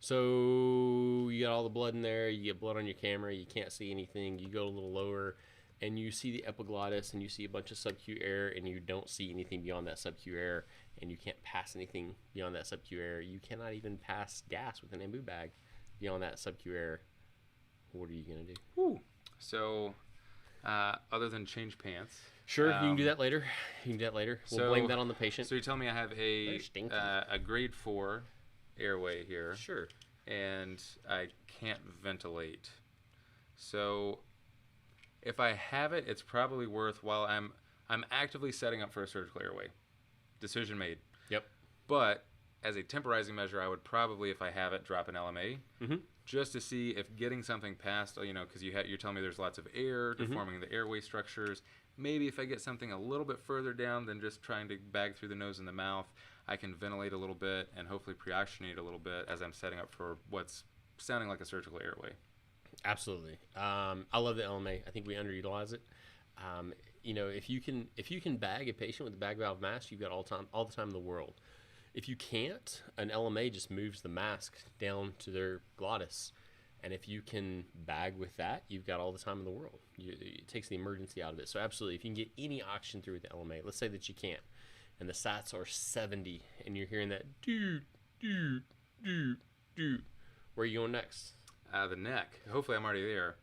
So you got all the blood in there. You get blood on your camera. You can't see anything. You go a little lower, and you see the epiglottis, and you see a bunch of sub-Q air, and you don't see anything beyond that sub-Q air, and you can't pass anything beyond that sub-Q air. You cannot even pass gas with an ambu bag beyond that sub-Q air. What are you going to do? Whew. So, other than change pants. Sure, you can do that later. We'll blame that on the patient. So you tell me I have a grade 4 airway here. Sure. And I can't ventilate. So if I have it, it's probably worthwhile. I'm actively setting up for a surgical airway. Decision made. Yep. But as a temporizing measure, I would probably, if I have it, drop an LMA. Just to see if getting something past, because you're telling me there's lots of air deforming the airway structures. Maybe if I get something a little bit further down than just trying to bag through the nose and the mouth, I can ventilate a little bit and hopefully pre-oxygenate a little bit as I'm setting up for what's sounding like a surgical airway. Absolutely. I love the LMA. I think we underutilize it. If you can bag a patient with a bag valve mask, you've got all the time in the world. If you can't, an LMA just moves the mask down to their glottis. And if you can bag with that, you've got all the time in the world. It takes the emergency out of it. So absolutely, if you can get any oxygen through with the LMA, let's say that you can't, and the SATs are 70, and you're hearing that doo, doo, doo, doo, where are you going next? The neck. Hopefully I'm already there.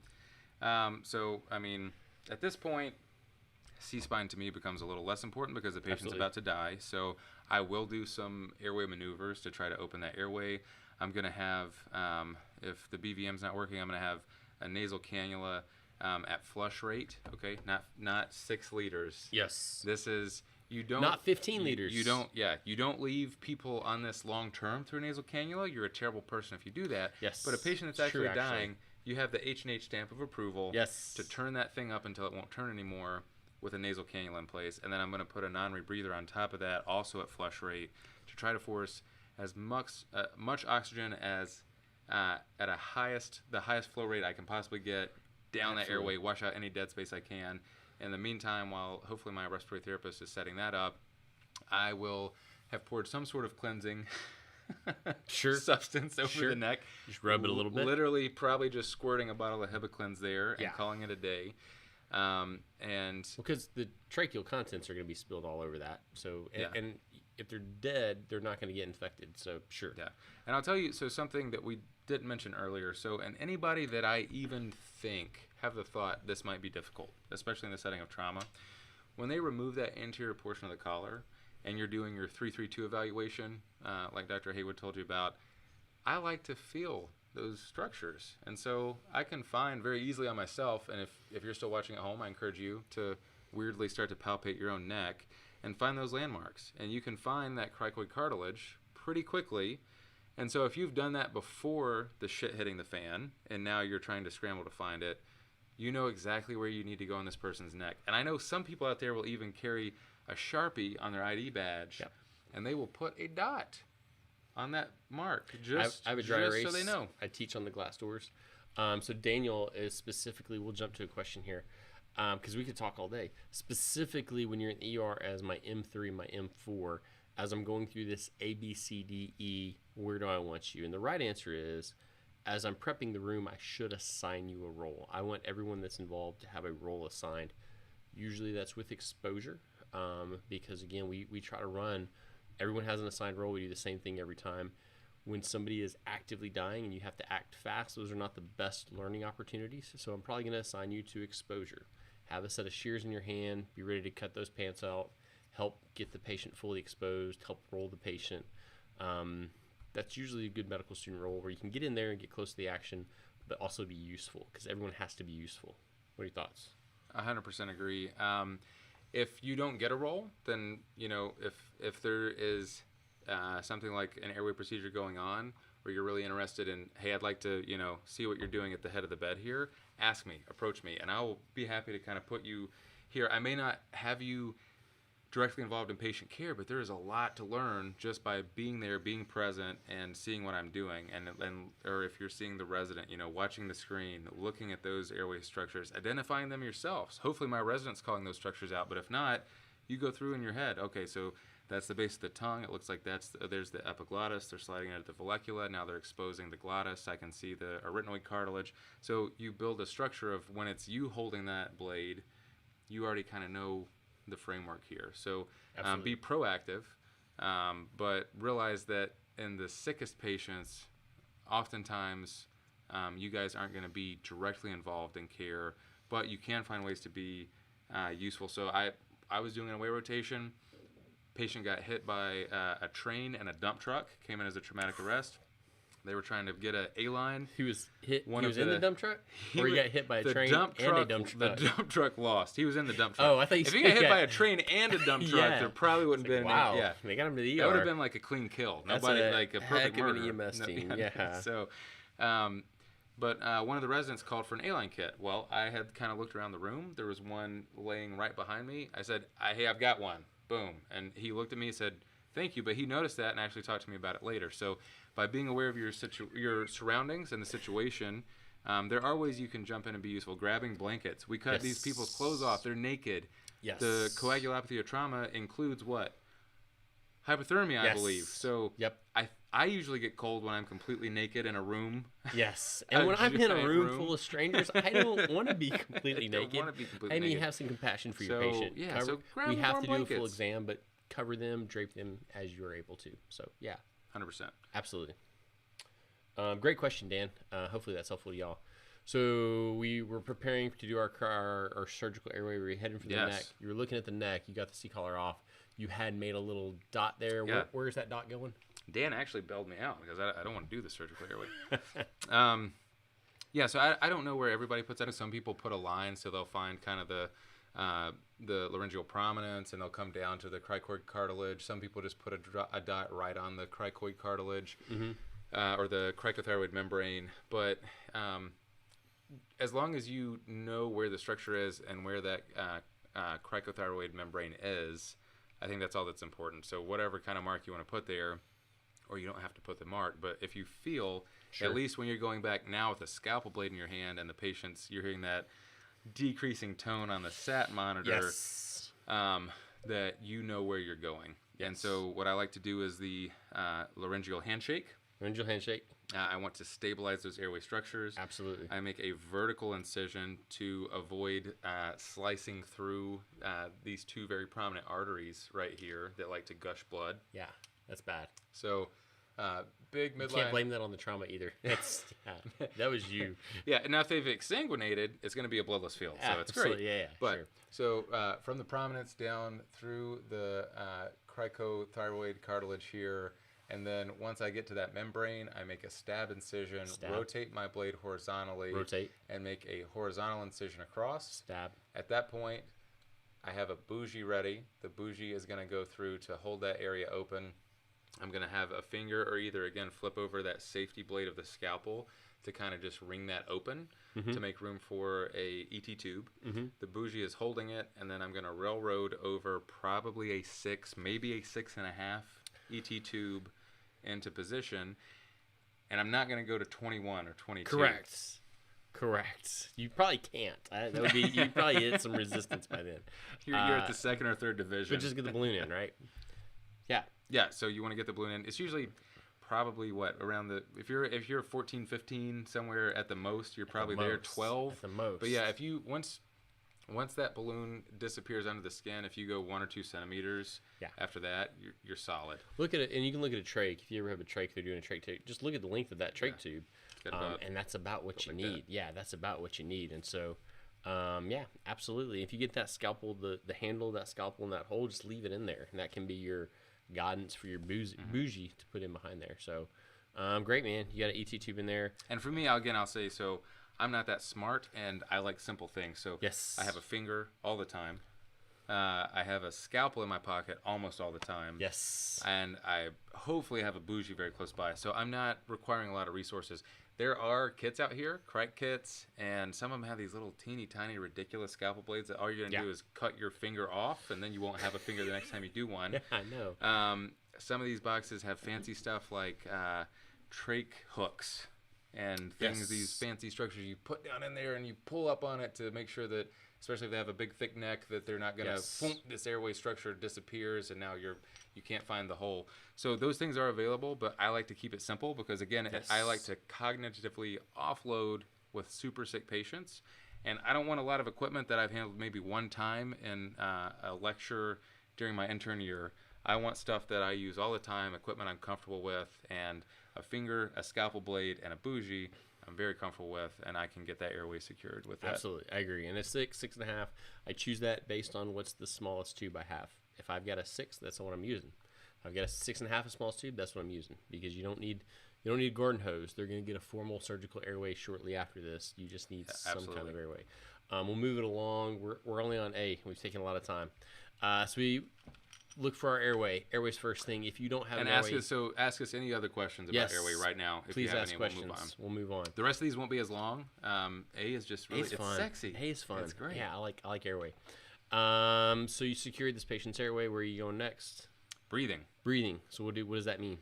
At this point, C-spine to me becomes a little less important because the patient's about to die. So I will do some airway maneuvers to try to open that airway. I'm going to have, if the BVM's not working, I'm going to have a nasal cannula at flush rate, okay? Not 6 liters. Yes. This is, you don't... Not 15 liters. You don't leave people on this long term through a nasal cannula. You're a terrible person if you do that. Yes. But a patient that's actually dying, you have the H&H stamp of approval to turn that thing up until it won't turn anymore with a nasal cannula in place. And then I'm going to put a non-rebreather on top of that, also at flush rate, to try to force as much oxygen as at the highest flow rate I can possibly get down that airway, wash out any dead space I can. In the meantime, while hopefully my respiratory therapist is setting that up, I will have poured some sort of cleansing substance over the neck. Just rub it a little bit. Literally, probably just squirting a bottle of Hibiclens there and calling it a day. Because the tracheal contents are going to be spilled all over that. So and if they're dead, they're not going to get infected. So sure. Yeah. And I'll tell you, so something that we didn't mention earlier. So, and anybody that I even think have the thought this might be difficult, especially in the setting of trauma, when they remove that anterior portion of the collar and you're doing your 332 evaluation, like Dr. Haywood told you about, I like to feel those structures. And so I can find very easily on myself, and if you're still watching at home, I encourage you to weirdly start to palpate your own neck and find those landmarks. And you can find that cricoid cartilage pretty quickly. And so if you've done that before the shit hitting the fan, and now you're trying to scramble to find it, you know exactly where you need to go on this person's neck. And I know some people out there will even carry a Sharpie on their ID badge, Yep. and they will put a dot on that mark I have a dry erase. so they know. I teach on the glass doors. So Daniel is specifically, we'll jump to a question here, because we could talk all day. Specifically, when you're in the ER as my M3, my M4, as I'm going through this A, B, C, D, E, where do I want you? And the right answer is, as I'm prepping the room, I should assign you a role. I want everyone that's involved to have a role assigned. Usually that's with exposure, because again, we try to run, everyone has an assigned role. We do the same thing every time. When somebody is actively dying and you have to act fast, those are not the best learning opportunities. So I'm probably going to assign you to exposure. Have a set of shears in your hand, be ready to cut those pants out, help get the patient fully exposed, help roll the patient. That's usually a good medical student role where you can get in there and get close to the action, but also be useful, because everyone has to be useful. What are your thoughts? 100% agree. If you don't get a role, then, you know, if there is something like an airway procedure going on where you're really interested in, hey, I'd like to, you know, see what you're doing at the head of the bed here, ask me, approach me, and I will be happy to kind of put you here. I may not have you directly involved in patient care, but there is a lot to learn just by being there, being present, and seeing what I'm doing. And or if you're seeing the resident, you know, watching the screen, looking at those airway structures, identifying them yourselves. Hopefully my resident's calling those structures out, but if not, you go through in your head, okay, so that's the base of the tongue. It looks like there's the epiglottis. They're sliding into the vallecula. Now they're exposing the glottis. I can see the arytenoid cartilage. So you build a structure of when it's you holding that blade, you already kind of know the framework here. So be proactive, but realize that in the sickest patients, oftentimes you guys aren't going to be directly involved in care, but you can find ways to be useful. So I was doing an away rotation. Patient got hit by a train and a dump truck, came in as a traumatic arrest. They were trying to get an A-line. He was hit. He was in the dump truck, or he got hit by a train and a dump truck. The dump truck lost. He was in the dump truck. Oh, I thought if he got hit by a train and a dump truck, yeah. there probably wouldn't have been. Wow, Yeah, they got him to the ER. That would have been like a clean kill. Nobody like a perfect heck of murder. an EMS team. Yeah. So, but one of the residents called for an A-line kit. Well, I had kind of looked around the room. There was one laying right behind me. I said, "Hey, I've got one." Boom, and he looked at me and said, "Thank you," but he noticed that and actually talked to me about it later. So by being aware of your surroundings and the situation, there are ways you can jump in and be useful. Grabbing blankets. We cut these people's clothes off. They're naked. Yes. The coagulopathy of trauma includes what? Hypothermia, I believe. So I usually get cold when I'm completely naked in a room. Yes, and when I'm in a room full of strangers, I don't want to be completely naked. I mean, have some compassion for your patient. Yeah, so grab we have to blankets. do a full exam, but cover them, drape them as you're able to. So, yeah. 100%. Absolutely. Great question, Dan. Hopefully that's helpful to y'all. So we were preparing to do our surgical airway. We were heading for the neck. You were looking at the neck. You got the C-collar off. You had made a little dot there. Yeah. Where's that dot going? Dan actually bailed me out because I don't want to do the surgical airway. Yeah, so I don't know where everybody puts that. Some people put a line, so they'll find kind of the laryngeal prominence, and they'll come down to the cricoid cartilage. Some people just put a dot right on the cricoid cartilage or the cricothyroid membrane. But as long as you know where the structure is and where that cricothyroid membrane is, I think that's all that's important. So whatever kind of mark you want to put there, or you don't have to put the mark, but if you feel, at least when you're going back now with a scalpel blade in your hand and the patient's, you're hearing that decreasing tone on the SAT monitor, that you know where you're going. And so what I like to do is the laryngeal handshake. Laryngeal handshake. I want to stabilize those airway structures. Absolutely. I make a vertical incision to avoid slicing through these two very prominent arteries right here that like to gush blood. Yeah, that's bad. So big midline. You can't blame that on the trauma either. That was you. Yeah, and now if they've exsanguinated, it's going to be a bloodless field, so it's great. Yeah, but so from the prominence down through the cricothyroid cartilage here, and then once I get to that membrane, I make a stab incision, rotate my blade horizontally, and make a horizontal incision across. Stab. At that point, I have a bougie ready. The bougie is going to go through to hold that area open. I'm going to have a finger, or either, again, flip over that safety blade of the scalpel to kind of just wring that open to make room for a ET tube. The bougie is holding it, and then I'm going to railroad over probably a 6, maybe a 6.5 ET tube into position. And I'm not going to go to 21 or 22. Correct. You probably can't. That would be, you'd probably hit some resistance by then. You're at the second or third division. But just get the balloon in, right? Yeah. Yeah, so you want to get the balloon in. It's usually probably around the, if you're 14, 15 somewhere at the most, you're probably there 12. At the most. But yeah, if you once that balloon disappears under the skin, if you go 1 or 2 centimeters after that, you're solid. Look at it, and you can look at a trach. If you ever have a trach, they're doing a trach tube. Just look at the length of that trach tube, and that's about what you need. Yeah, that's about what you need. And so, yeah, absolutely. If you get that scalpel, the handle of that scalpel in that hole, just leave it in there, and that can be your guidance for your bougie to put in behind there. So, great, man. You got an ET tube in there. And for me, I'll say, so I'm not that smart, and I like simple things. So yes. I have a finger all the time. I have a scalpel in my pocket almost all the time. Yes. And I hopefully have a bougie very close by. So I'm not requiring a lot of resources. There are kits out here, Crike kits, and some of them have these little teeny tiny ridiculous scalpel blades that all you're going to do is cut your finger off, and then you won't have a finger the next time you do one. Yeah, I know. Some of these boxes have fancy stuff like trach hooks and things, these fancy structures you put down in there and you pull up on it to make sure that, especially if they have a big thick neck, that they're not going to, this airway structure disappears and now you can't find the hole. So those things are available, but I like to keep it simple because, again, I like to cognitively offload with super sick patients. And I don't want a lot of equipment that I've handled maybe one time in a lecture during my intern year. I want stuff that I use all the time, equipment I'm comfortable with, and a finger, a scalpel blade, and a bougie I'm very comfortable with, and I can get that airway secured with that. Absolutely, I agree. And a 6, 6.5, I choose that based on what's the smallest tube I have. If I've got a 6, that's what I'm using. If I've got a 6.5, the smallest tube, that's what I'm using, because you don't need a garden hose. They're going to get a formal surgical airway shortly after this. You just need some kind of airway. We'll move it along. We're only on A. We've taken a lot of time. So we look for our airway. Airway's first thing. If you don't have an airway, ask us any other questions about airway right now. If please you have ask any, questions. We'll move on. The rest of these won't be as long. A is just really it's sexy. A is fun. It's great. Yeah, I like airway. So you secured this patient's airway. Where are you going next? Breathing. So what does that mean?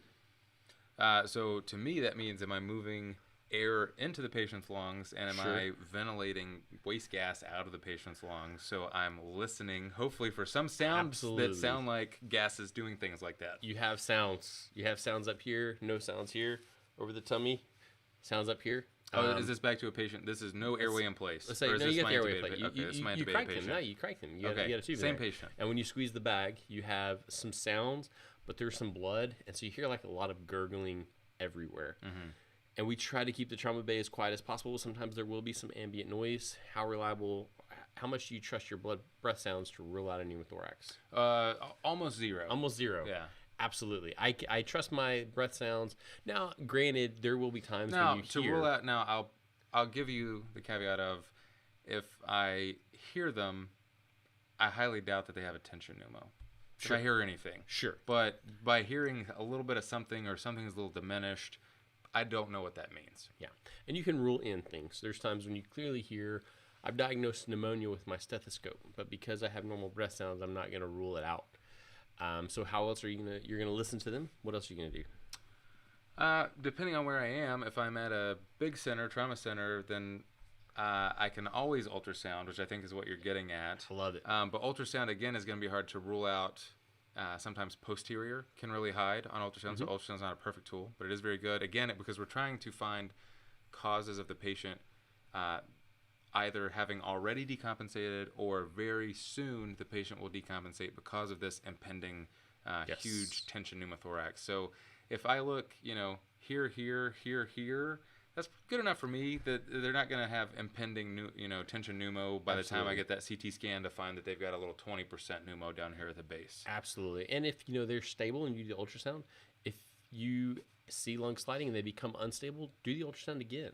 So to me, that means, am I moving air into the patient's lungs, and am I ventilating waste gas out of the patient's lungs? So I'm listening, hopefully, for some sounds that sound like gases doing things like that. You have sounds. You have sounds up here, no sounds here, over the tummy, sounds up here. Is this back to a patient? This is no airway in place. Let's say, no, you got the airway in place. You crank patient. them. No, you crank them. You got a tube same in there. patient. And when you squeeze the bag, you have some sounds, but there's some blood, and so you hear like a lot of gurgling everywhere. Mm-hmm. And we try to keep the trauma bay as quiet as possible. Sometimes there will be some ambient noise. How much do you trust your breath sounds to rule out a pneumothorax? Almost zero. Almost zero. Yeah. Absolutely. I trust my breath sounds. Now, granted, there will be times when you hear. To rule out, now I'll give you the caveat of, if I hear them, I highly doubt that they have a tension pneumo. Sure. If I hear anything. Sure. But by hearing a little bit of something, or something is a little diminished, I don't know what that means. Yeah. And you can rule in things. There's times when you clearly hear, I've diagnosed pneumonia with my stethoscope, but because I have normal breath sounds, I'm not going to rule it out. So how else are you're going to listen to them? What else are you going to do? Depending on where I am, if I'm at a big center, trauma center, then I can always ultrasound, which I think is what you're getting at. I love it. But ultrasound, again, is going to be hard to rule out. Sometimes posterior can really hide on ultrasound, so ultrasound is not a perfect tool, but it is very good. Again, because we're trying to find causes of the patient either having already decompensated, or very soon the patient will decompensate because of this impending huge tension pneumothorax. So if I look, here, that's good enough for me that they're not going to have impending, tension pneumo by the time I get that CT scan to find that they've got a little 20% pneumo down here at the base. Absolutely. And if, they're stable and you do the ultrasound, if you see lung sliding and they become unstable, do the ultrasound again.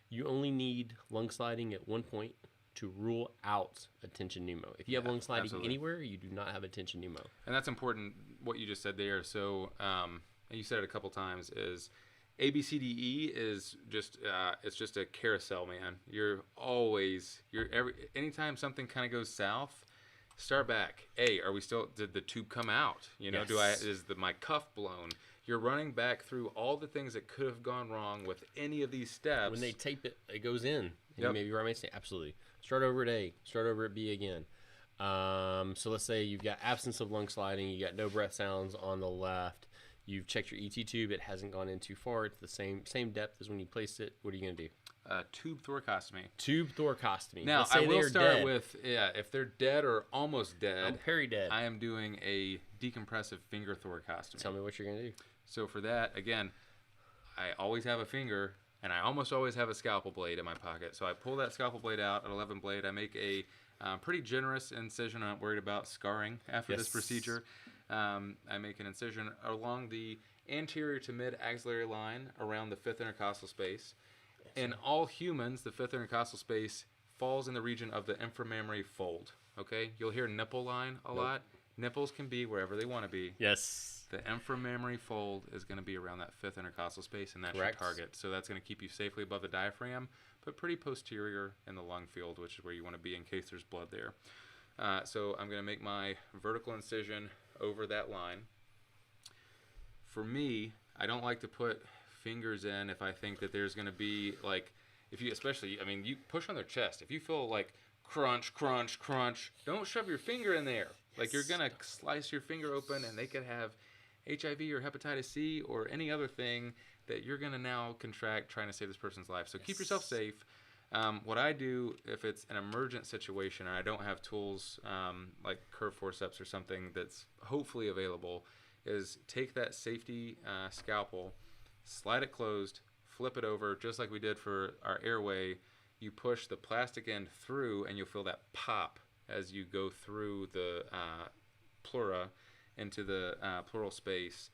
You only need lung sliding at one point to rule out a tension pneumo. If you have lung sliding anywhere, you do not have a tension pneumo. And that's important, what you just said there. So, and you said it a couple times, is ABCDE is just it's just a carousel, man. Anytime something kind of goes south, start back. Are we still? Did the tube come out? Yes. Is my cuff blown? You're running back through all the things that could have gone wrong with any of these steps. When they tape it, it goes in. And maybe right say absolutely. Start over at A. Start over at B again. So let's say you've got absence of lung sliding. You got no breath sounds on the left. You've checked your ET tube. It hasn't gone in too far. It's the same depth as when you placed it. What are you going to do? Tube thoracostomy. Tube thoracostomy. Now, I will start with, if they're dead or almost dead. I'm peri-dead. I am doing a decompressive finger thoracostomy. Tell me what you're going to do. So for that, again, I always have a finger, and I almost always have a scalpel blade in my pocket. So I pull that scalpel blade out, an 11 blade. I make a pretty generous incision. I'm not worried about scarring after this procedure. I make an incision along the anterior to mid-axillary line around the fifth intercostal space. In all humans, the fifth intercostal space falls in the region of the inframammary fold. Okay? You'll hear nipple line a lot. Nipples can be wherever they want to be. Yes. The inframammary fold is going to be around that fifth intercostal space, and that's your target. So that's going to keep you safely above the diaphragm, but pretty posterior in the lung field, which is where you want to be in case there's blood there. So I'm going to make my vertical incision over that line. For me, I don't like to put fingers in if I think that there's going to be, like, if you especially, I mean, you push on their chest. If you feel like crunch, crunch, crunch, don't shove your finger in there. Like, you're going to slice your finger open, and they could have HIV or hepatitis C or any other thing that you're going to now contract trying to save this person's life. So keep yourself safe. What I do if it's an emergent situation and I don't have tools like curved forceps or something that's hopefully available is take that safety scalpel, slide it closed, flip it over just like we did for our airway. You push the plastic end through and you'll feel that pop as you go through the pleura into the pleural space,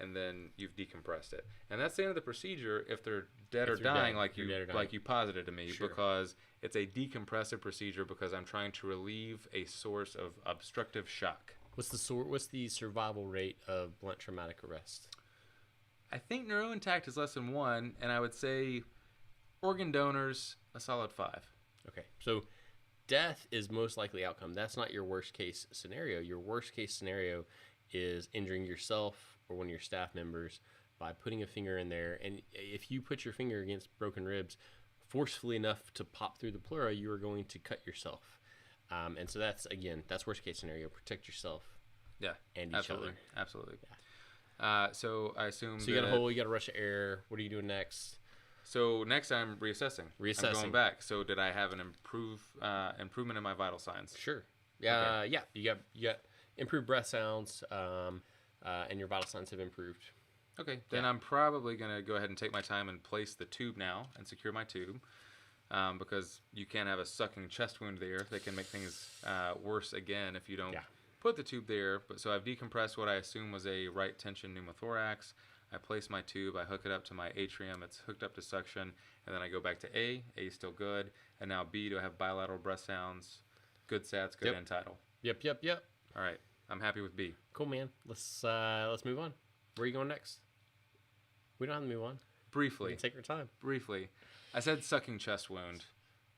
and then you've decompressed it. And that's the end of the procedure if they're dead or dying, like you posited to me, because it's a decompressive procedure because I'm trying to relieve a source of obstructive shock. What's the survival rate of blunt traumatic arrest? I think neurointact is less than 1, and I would say organ donors a solid 5. Okay, so death is most likely outcome. That's not your worst case scenario. Your worst case scenario is injuring yourself or one of your staff members by putting a finger in there. And if you put your finger against broken ribs forcefully enough to pop through the pleura, you are going to cut yourself. And so that's worst case scenario. Protect yourself. Yeah, and each other. Absolutely. Yeah. So I assume. So you got a hole. You got a rush of air. What are you doing next? So next I'm reassessing. I'm going back. So did I have an improvement in my vital signs? Sure. Yeah. Okay. Yeah. You got improved breath sounds, and your vital signs have improved. Okay. Then I'm probably gonna go ahead and take my time and place the tube now and secure my tube, because you can't have a sucking chest wound there. That can make things worse again if you don't put the tube there. But so I've decompressed what I assume was a right tension pneumothorax. I place my tube, I hook it up to my atrium, it's hooked up to suction, and then I go back to A. A is still good. And now B, do I have bilateral breath sounds? Good sats, good end tidal. Yep. All right, I'm happy with B. Cool, man. Let's move on. Where are you going next? We don't have to move on. Briefly. You can take your time. Briefly. I said sucking chest wound.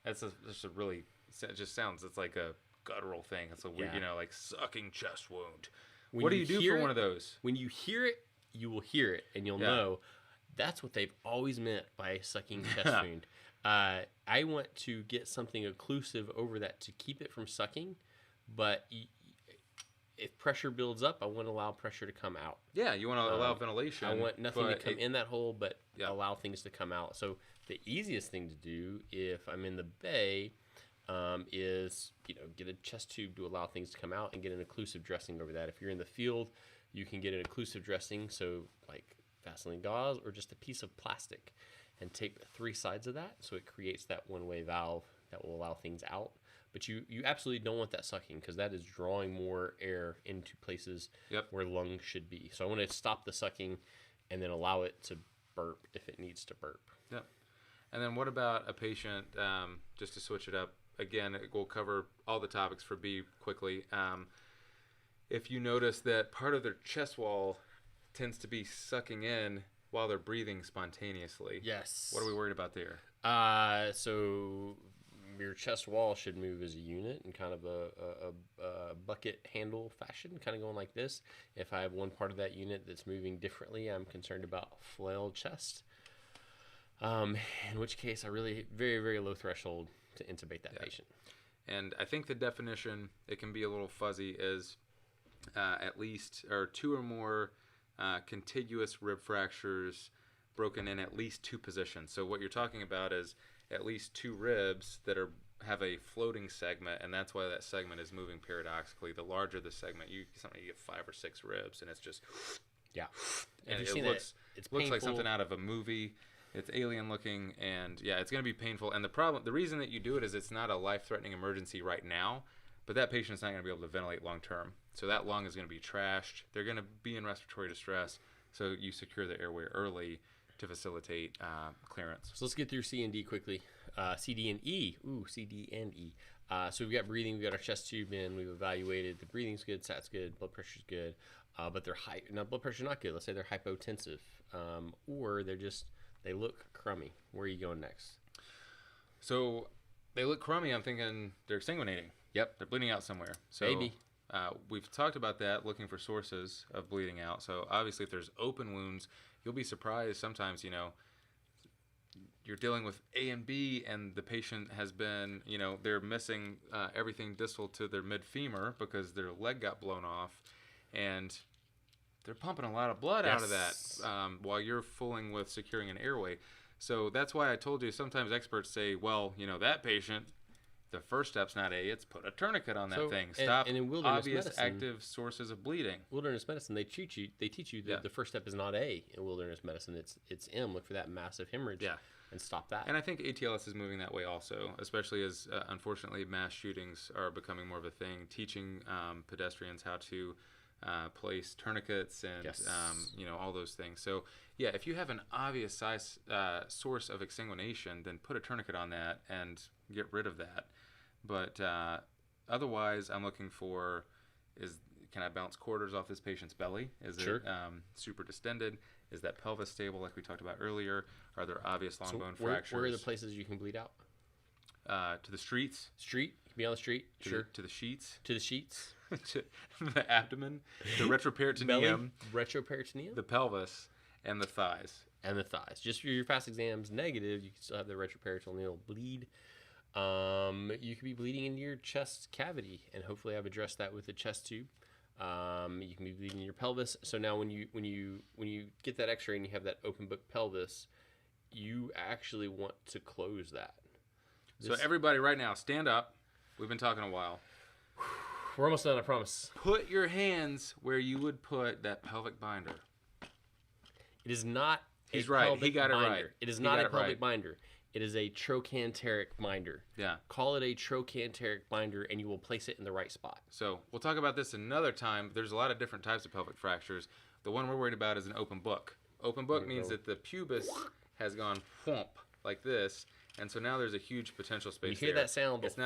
That's just a really, it just sounds, it's like a guttural thing. It's a weird, like sucking chest wound. What do you do for one of those? When you hear it, you will hear it, and you'll know that's what they've always meant by sucking chest wound. I want to get something occlusive over that to keep it from sucking, but if pressure builds up, I want to allow pressure to come out. Yeah, you want to allow ventilation. I want nothing to come in that hole, but allow things to come out. So the easiest thing to do if I'm in the bay is get a chest tube to allow things to come out and get an occlusive dressing over that. If you're in the field, you can get an occlusive dressing, so like Vaseline gauze or just a piece of plastic, and tape 3 sides of that so it creates that one-way valve that will allow things out. But you absolutely don't want that sucking because that is drawing more air into places where lungs should be. So I want to stop the sucking and then allow it to burp if it needs to burp. Yep. And then what about a patient, just to switch it up, again, we'll cover all the topics for B quickly. If you notice that part of their chest wall tends to be sucking in while they're breathing spontaneously. Yes. What are we worried about there? So your chest wall should move as a unit in kind of a bucket handle fashion, kind of going like this. If I have one part of that unit that's moving differently, I'm concerned about flailed chest. In which case, I really very, very low threshold to intubate that patient. And I think the definition, it can be a little fuzzy, is at least or 2 or more contiguous rib fractures broken in at least 2 positions. So what you're talking about is at least 2 ribs that have a floating segment, and that's why that segment is moving paradoxically. The larger the segment, sometimes you get 5 or 6 ribs, and it's just and it looks like something out of a movie. It's alien looking, and it's going to be painful. And the reason that you do it is it's not a life-threatening emergency right now, but that patient's not going to be able to ventilate long term. So that lung is going to be trashed. They're going to be in respiratory distress. So you secure the airway early to facilitate clearance. So let's get through C and D quickly. C, D, and E. C, D, and E. So we've got breathing. We've got our chest tube in. We've evaluated. The breathing's good. Sat's good. Blood pressure's good. But they're high. Now, blood pressure's not good. Let's say they're hypotensive. Or they look crummy. Where are you going next? So they look crummy. I'm thinking they're exsanguinating. Yep. They're bleeding out somewhere. So maybe. We've talked about that, looking for sources of bleeding out. So obviously if there's open wounds, you'll be surprised sometimes, you're dealing with A and B and the patient has been, they're missing everything distal to their mid-femur because their leg got blown off, and they're pumping a lot of blood out of that while you're fooling with securing an airway. So that's why I told you sometimes experts say, well, that patient, the first step's not A, it's put a tourniquet on that thing. Stop and in obvious medicine, active sources of bleeding. Wilderness medicine, they teach you that the first step is not A in wilderness medicine. It's M. Look for that massive hemorrhage and stop that. And I think ATLS is moving that way also, especially as, unfortunately, mass shootings are becoming more of a thing, teaching pedestrians how to place tourniquets and, all those things. So, if you have an obvious source of exsanguination, then put a tourniquet on that and get rid of that. But otherwise, I'm looking for can I bounce quarters off this patient's belly? Is it super distended? Is that pelvis stable like we talked about earlier? Are there obvious long bone fractures? Where are the places you can bleed out? To the streets. Street? You can be on the street? To the sheets. To the sheets? To the abdomen. The retroperitoneum. Belly, retroperitoneum. The pelvis. And the thighs. Just for your past exams negative, you can still have the retroperitoneal bleed. You could be bleeding into your chest cavity, and hopefully I've addressed that with the chest tube. You can be bleeding in your pelvis. So now when you get that X-ray and you have that open book pelvis, you actually want to close that. So everybody right now, stand up. We've been talking a while. We're almost done, I promise. Put your hands where you would put that pelvic binder. It is not He's right. He got binder. it right. It is not a pelvic binder. It is a trochanteric binder. Yeah. Call it a trochanteric binder, and you will place it in the right spot. So we'll talk about this another time. There's a lot of different types of pelvic fractures. The one we're worried about is an open book. Open book means that the pubis has gone whomp like this, and so now there's a huge potential space there. You hear that sound? It's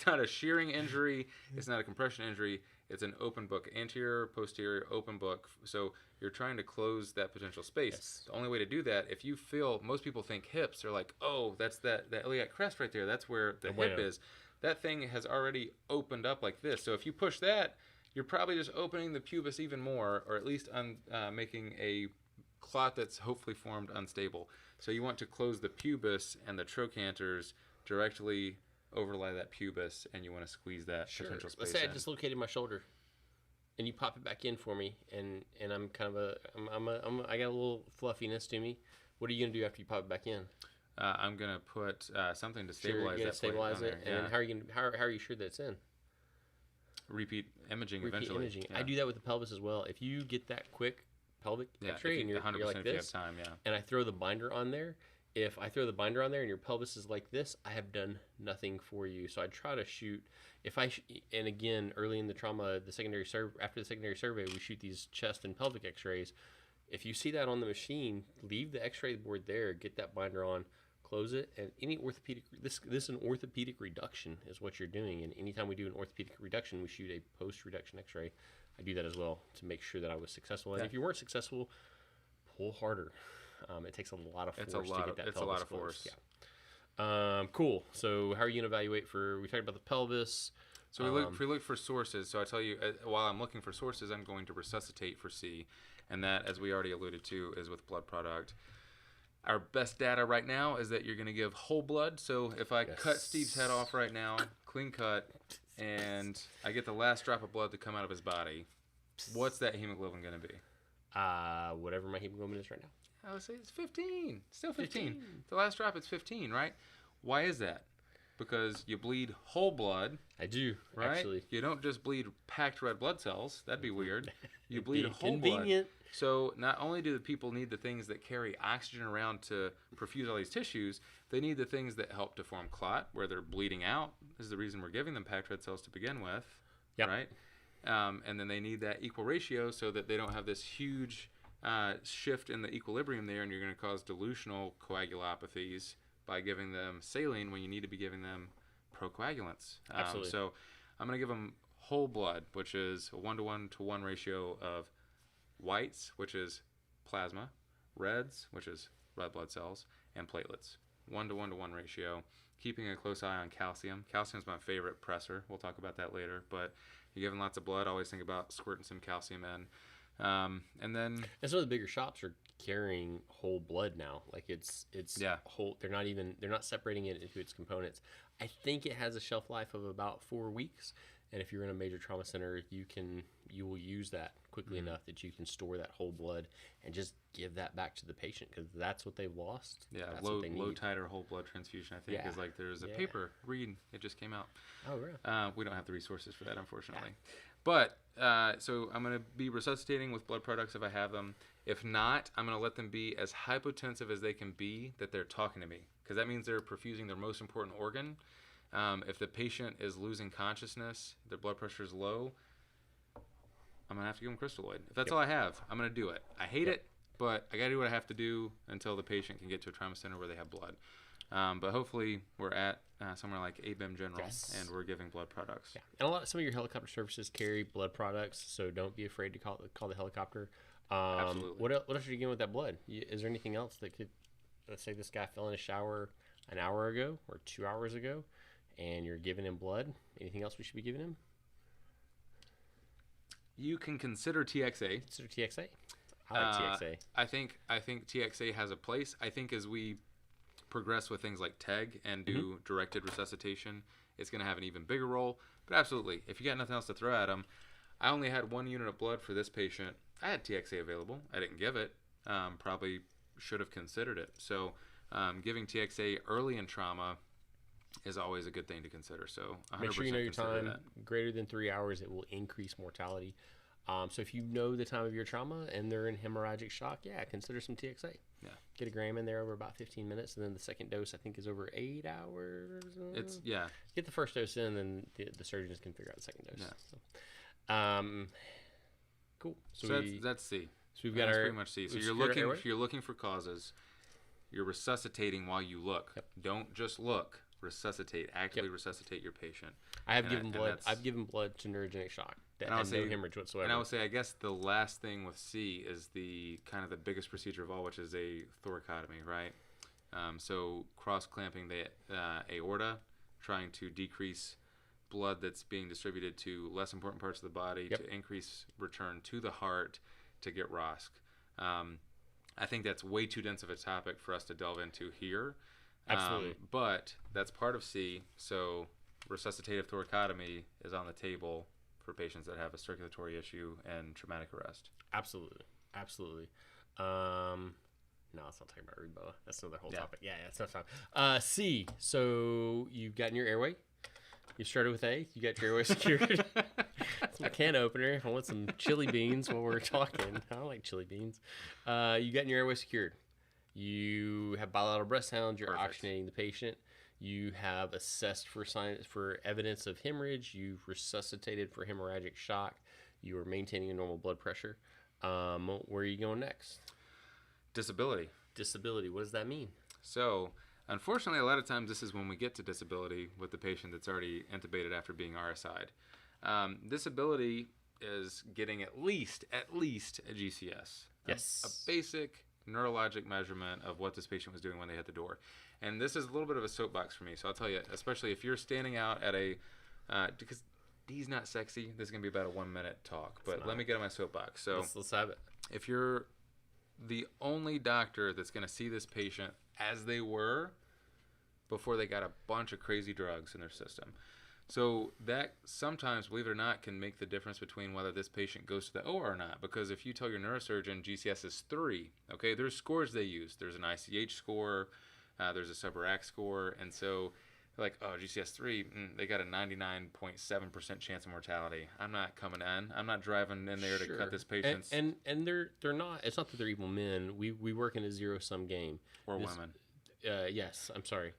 not a shearing injury. It's not a compression injury. It's an open book, anterior, posterior, open book. So you're trying to close that potential space. Yes. The only way to do that, if you feel, most people think hips, they're like, oh, that's that iliac crest right there. That's where the hip is. That thing has already opened up like this. So if you push that, you're probably just opening the pubis even more, or at least making a clot that's hopefully formed unstable. So you want to close the pubis and the trochanters directly overlay that pubis, and you want to squeeze that potential space. Let's say I dislocated my shoulder, and you pop it back in for me, and I'm kind of I got a little fluffiness to me. What are you gonna do after you pop it back in? I'm gonna put something to stabilize that. Stabilize it, and how are you sure that it's in? Repeat imaging eventually. Imaging. Yeah. I do that with the pelvis as well. If you get that quick pelvic X-ray and you're like this, if you have time, and I throw the binder on there. If I throw the binder on there and your pelvis is like this, I have done nothing for you. So I try to shoot. And again, early in the trauma, after the secondary survey, we shoot these chest and pelvic X-rays. If you see that on the machine, leave the X-ray board there, get that binder on, close it. And any orthopedic, this is an orthopedic reduction is what you're doing. And anytime we do an orthopedic reduction, we shoot a post-reduction X-ray. I do that as well to make sure that I was successful. And if you weren't successful, pull harder. It takes a lot of force to get that pelvis It's a lot of closed. force. Yeah. Cool. So how are you going to evaluate for, we talked about the pelvis. So we look for sources. So I tell you, while I'm looking for sources, I'm going to resuscitate for C. And that, as we already alluded to, is with blood product. Our best data right now is that you're going to give whole blood. So if I cut Steve's head off right now, clean cut, and I get the last drop of blood to come out of his body, what's that hemoglobin going to be? Whatever my hemoglobin is right now. I would say it's 15. Still 15. The last drop, it's 15, right? Why is that? Because you bleed whole blood. I do, right? actually. You don't just bleed packed red blood cells. That'd be weird. You bleed whole convenient. blood. So not only do the people need the things that carry oxygen around to perfuse all these tissues, they need the things that help to form clot, where they're bleeding out. This is the reason we're giving them packed red cells to begin with, right? And then they need that equal ratio so that they don't have this huge shift in the equilibrium there, and you're going to cause dilutional coagulopathies by giving them saline when you need to be giving them procoagulants. Absolutely. So I'm going to give them whole blood, which is a 1:1 ratio of whites, which is plasma, reds, which is red blood cells, and platelets. 1:1 ratio. Keeping a close eye on calcium. Calcium is my favorite pressor. We'll talk about that later. But you're giving lots of blood, always think about squirting some calcium in. And then some of the bigger shops are carrying whole blood now. Like it's whole. They're not separating it into its components. I think it has a shelf life of about 4 weeks. And if you're in a major trauma center, you will use that quickly enough that you can store that whole blood and just give that back to the patient, because that's what they've lost. Yeah, that's low what they need. titer whole blood transfusion, I think, is like there's a paper. Read, it just came out. Oh, really? We don't have the resources for that, unfortunately. But so I'm going to be resuscitating with blood products if I have them. If not, I'm going to let them be as hypotensive as they can be that they're talking to me, because that means they're perfusing their most important organ. If the patient is losing consciousness, their blood pressure is low, I'm going to have to give them crystalloid. If that's all I have, I'm going to do it. I hate it, but I got to do what I have to do until the patient can get to a trauma center where they have blood. But hopefully we're at somewhere like ABIM General, and we're giving blood products. Yeah. And some of your helicopter services carry blood products, so don't be afraid to call the helicopter. Absolutely. What else are you doing with that blood? Is there anything else that could, let's say this guy fell in a shower an hour ago or 2 hours ago, and you're giving him blood? Anything else we should be giving him? You can consider TXA. Consider TXA. I like TXA. I think TXA has a place. I think as we progress with things like TEG and do directed resuscitation, it's going to have an even bigger role. But absolutely, if you got nothing else to throw at them, I only had 1 unit of blood for this patient. I had TXA available. I didn't give it. Probably should have considered it. So giving TXA early in trauma is always a good thing to consider. So 100% make sure you know your time. that. Greater than 3 hours, it will increase mortality. So if you know the time of your trauma and they're in hemorrhagic shock, consider some TXA. Yeah. Get a gram in there over about 15 minutes, and then the second dose I think is over 8 hours. Get the first dose in, and the surgeons can figure out the second dose. Yeah. So, cool. So that's C. So we've got that's our pretty much C. So you're looking for causes. You're resuscitating while you look. Yep. Don't just look. Resuscitate. Actively resuscitate your patient. I've given blood to neurogenic shock that had no hemorrhage whatsoever. And I would say, I guess the last thing with C is the kind of the biggest procedure of all, which is a thoracotomy, right? So cross clamping the aorta, trying to decrease blood that's being distributed to less important parts of the body to increase return to the heart to get ROSC. I think that's way too dense of a topic for us to delve into here. Absolutely. But that's part of C. So resuscitative thoracotomy is on the table for patients that have a circulatory issue and traumatic arrest. Absolutely. No, let's not talk about Rebo. That's another whole topic. Yeah, it's not time. C. So you've gotten your airway. You started with A. You got your airway secured. It's my can opener. I want some chili beans while we're talking. I don't like chili beans. You got your airway secured. You have bilateral breath sounds. You're oxygenating the patient. You have assessed for evidence of hemorrhage. You've resuscitated for hemorrhagic shock. You are maintaining a normal blood pressure. Where are you going next? Disability. Disability. What does that mean? So Unfortunately, a lot of times this is when we get to disability with the patient that's already intubated after being RSI'd. Disability is getting at least a GCS. Yes. A basic neurologic measurement of what this patient was doing when they hit the door. And this is a little bit of a soapbox for me. So I'll tell you, especially if you're standing out at a, because D's not sexy, this is going to be about a 1 minute talk, but let me get on my soapbox. So let's have it. If you're the only doctor that's going to see this patient as they were before they got a bunch of crazy drugs in their system. So that sometimes, believe it or not, can make the difference between whether this patient goes to the OR or not. Because if you tell your neurosurgeon GCS is 3, okay, there's scores they use. There's an ICH score, there's a sub-RAC score, and so like, oh, GCS 3, they got a 99.7% chance of mortality. I'm not coming in. I'm not driving in there to cut this patient's. And they're not. It's not that they're evil men. We work in a zero-sum game. Or women. Yes, I'm sorry.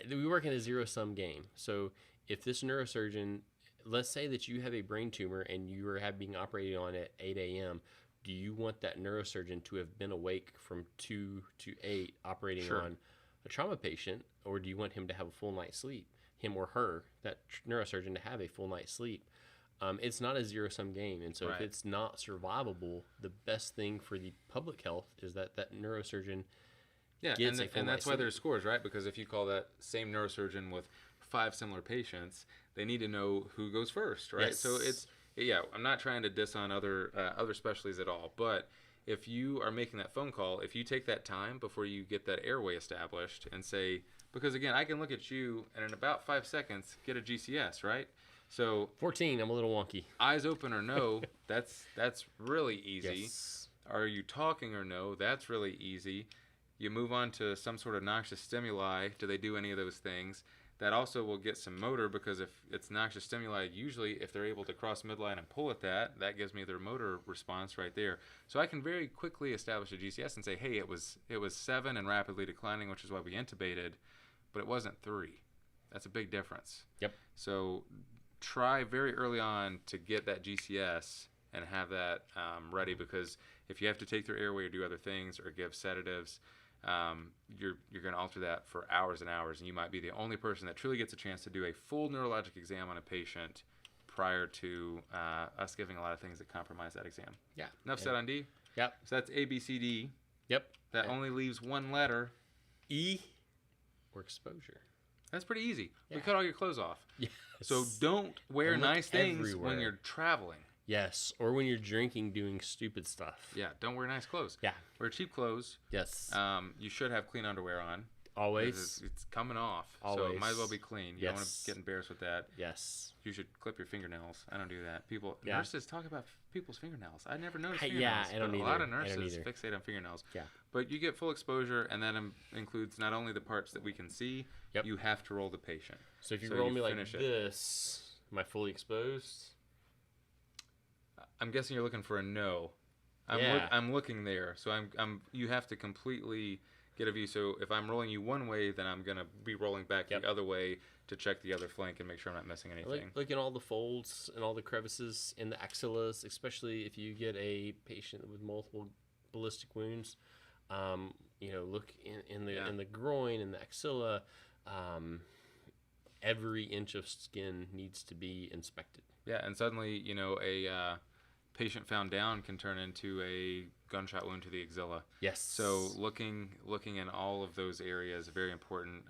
We work in a zero-sum game. So if this neurosurgeon, let's say that you have a brain tumor and you are being operated on at 8 a.m., do you want that neurosurgeon to have been awake from 2 to 8 operating on a trauma patient, or do you want him to have a full night's sleep? Him or her, that neurosurgeon, to have a full night's sleep. It's not a zero-sum game, and so if it's not survivable, the best thing for the public health is that neurosurgeon gets a full and that's night's why sleep. there's scores, right? Because if you call that same neurosurgeon with 5 similar patients, they need to know who goes first, right? Yes. So I'm not trying to diss on other specialties at all, but if you are making that phone call, if you take that time before you get that airway established and say, because again, I can look at you and in about 5 seconds get a GCS, right? So 14, I'm a little wonky. Eyes open or no, that's really easy. Yes. Are you talking or no? That's really easy. You move on to some sort of noxious stimuli. Do they do any of those things? That also will get some motor, because if it's noxious stimuli, usually if they're able to cross midline and pull at that gives me their motor response right there. So I can very quickly establish a GCS and say, hey, it was 7 and rapidly declining, which is why we intubated, but it wasn't 3. That's a big difference. Yep. So try very early on to get that GCS and have that ready, because if you have to take their airway or do other things or give sedatives, you're going to alter that for hours and hours, and you might be the only person that truly gets a chance to do a full neurologic exam on a patient prior to us giving a lot of things that compromise that exam. Yeah. Enough said on D. Yep. So that's A, B, C, D. Yep. That only leaves one letter. E or exposure. That's pretty easy. Yeah. We cut all your clothes off. Yes. So don't wear Don't look nice things everywhere. when you're traveling. Yes, or when you're drinking, doing stupid stuff. Yeah, don't wear nice clothes. Yeah. Wear cheap clothes. Yes. You should have clean underwear on. Always. It's coming off. So Always. it might as well be clean. You don't want Yes. to get embarrassed with that. Yes. You should clip your fingernails. I don't do that. Yeah. Nurses talk about people's fingernails. I never noticed Yeah, fingernails. I don't but either. A lot of I don't nurses either. fixate on fingernails. Yeah. But you get full exposure, and that includes not only the parts that we can see, Yep. you have to roll the patient. So if you So roll you me like finish it. this, am I fully exposed? I'm guessing you're looking for a no. Yeah. I'm looking there. So you have to completely get a view. So if I'm rolling you one way, then I'm going to be rolling back Yep. the other way to check the other flank and make sure I'm not missing anything. Look at all the folds and all the crevices in the axillas, especially if you get a patient with multiple ballistic wounds. Look in the groin and the axilla. Every inch of skin needs to be inspected. Yeah, and suddenly, a patient found down can turn into a gunshot wound to the axilla. Yes. So looking in all of those areas is very important.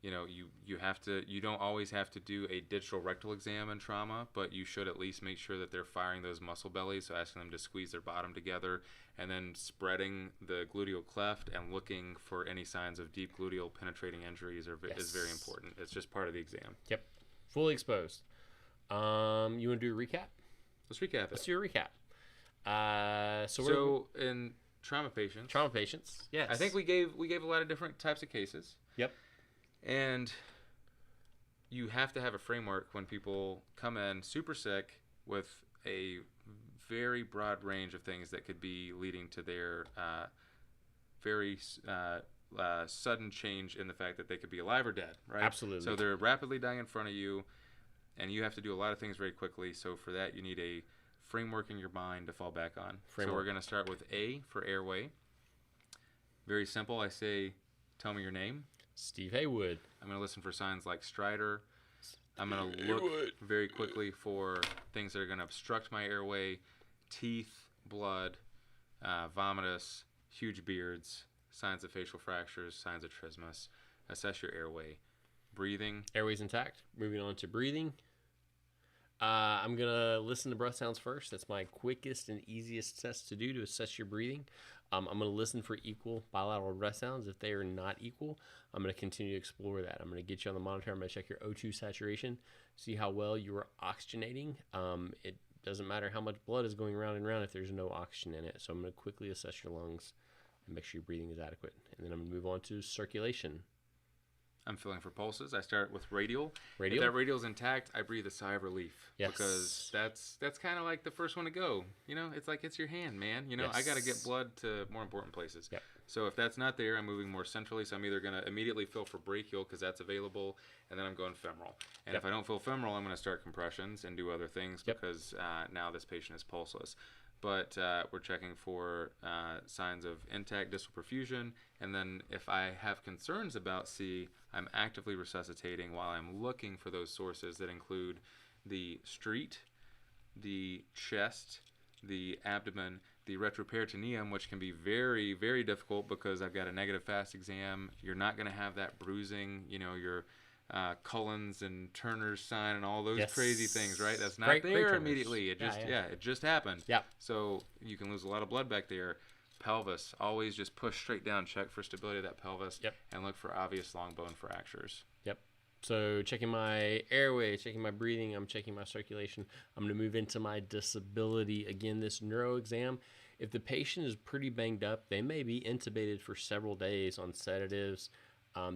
You don't always have to do a digital rectal exam in trauma, but you should at least make sure that they're firing those muscle bellies, so asking them to squeeze their bottom together and then spreading the gluteal cleft and looking for any signs of deep gluteal penetrating injuries is very important. It's just part of the exam. Yep. Fully exposed. You want to do a recap? Let's recap it. Let's do a recap. So in trauma patients, yes. I think we gave a lot of different types of cases. Yep. And you have to have a framework when people come in super sick with a very broad range of things that could be leading to their very sudden change in the fact that they could be alive or dead, right? Absolutely. So they're rapidly dying in front of you, and you have to do a lot of things very quickly. So for that, you need a framework in your mind to fall back on. So we're going to start with A for airway. Very simple. I say, tell me your name. Steve Haywood. I'm going to listen for signs like stridor. I'm going to look very quickly for things that are going to obstruct my airway, teeth, blood, vomitus, huge beards, signs of facial fractures, signs of trismus. Assess your airway. Breathing. Airway's intact. Moving on to breathing. I'm going to listen to breath sounds first. That's my quickest and easiest test to do to assess your breathing. I'm going to listen for equal bilateral breath sounds. If they are not equal, I'm going to continue to explore that. I'm going to get you on the monitor. I'm going to check your O2 saturation, see how well you are oxygenating. It doesn't matter how much blood is going around and around if there's no oxygen in it. So I'm going to quickly assess your lungs and make sure your breathing is adequate. And then I'm going to move on to circulation. I'm feeling for pulses. I start with radial. Radial? If that radial is intact, I breathe a sigh of relief. Yes. Because that's kind of like the first one to go. You know, it's like it's your hand, man. You know, I got to get blood to more important places. Yep. So if that's not there, I'm moving more centrally. So I'm either going to immediately feel for brachial because that's available, and then I'm going femoral. And if I don't feel femoral, I'm going to start compressions and do other things because now this patient is pulseless. But we're checking for signs of intact distal perfusion. And then if I have concerns about C, I'm actively resuscitating while I'm looking for those sources that include the street, the chest, the abdomen, the retroperitoneum, which can be very, very difficult because I've got a negative fast exam. You're not going to have that bruising, you know, your Cullen's and Turner's sign and all those crazy things, right? That's not there immediately. It just, it just happened. Yeah. So you can lose a lot of blood back there. Pelvis, always just push straight down, check for stability of that pelvis, and look for obvious long bone fractures. Yep. So checking my airway, checking my breathing, I'm checking my circulation. I'm going to move into my disability. Again, this neuro exam, if the patient is pretty banged up, they may be intubated for several days on sedatives.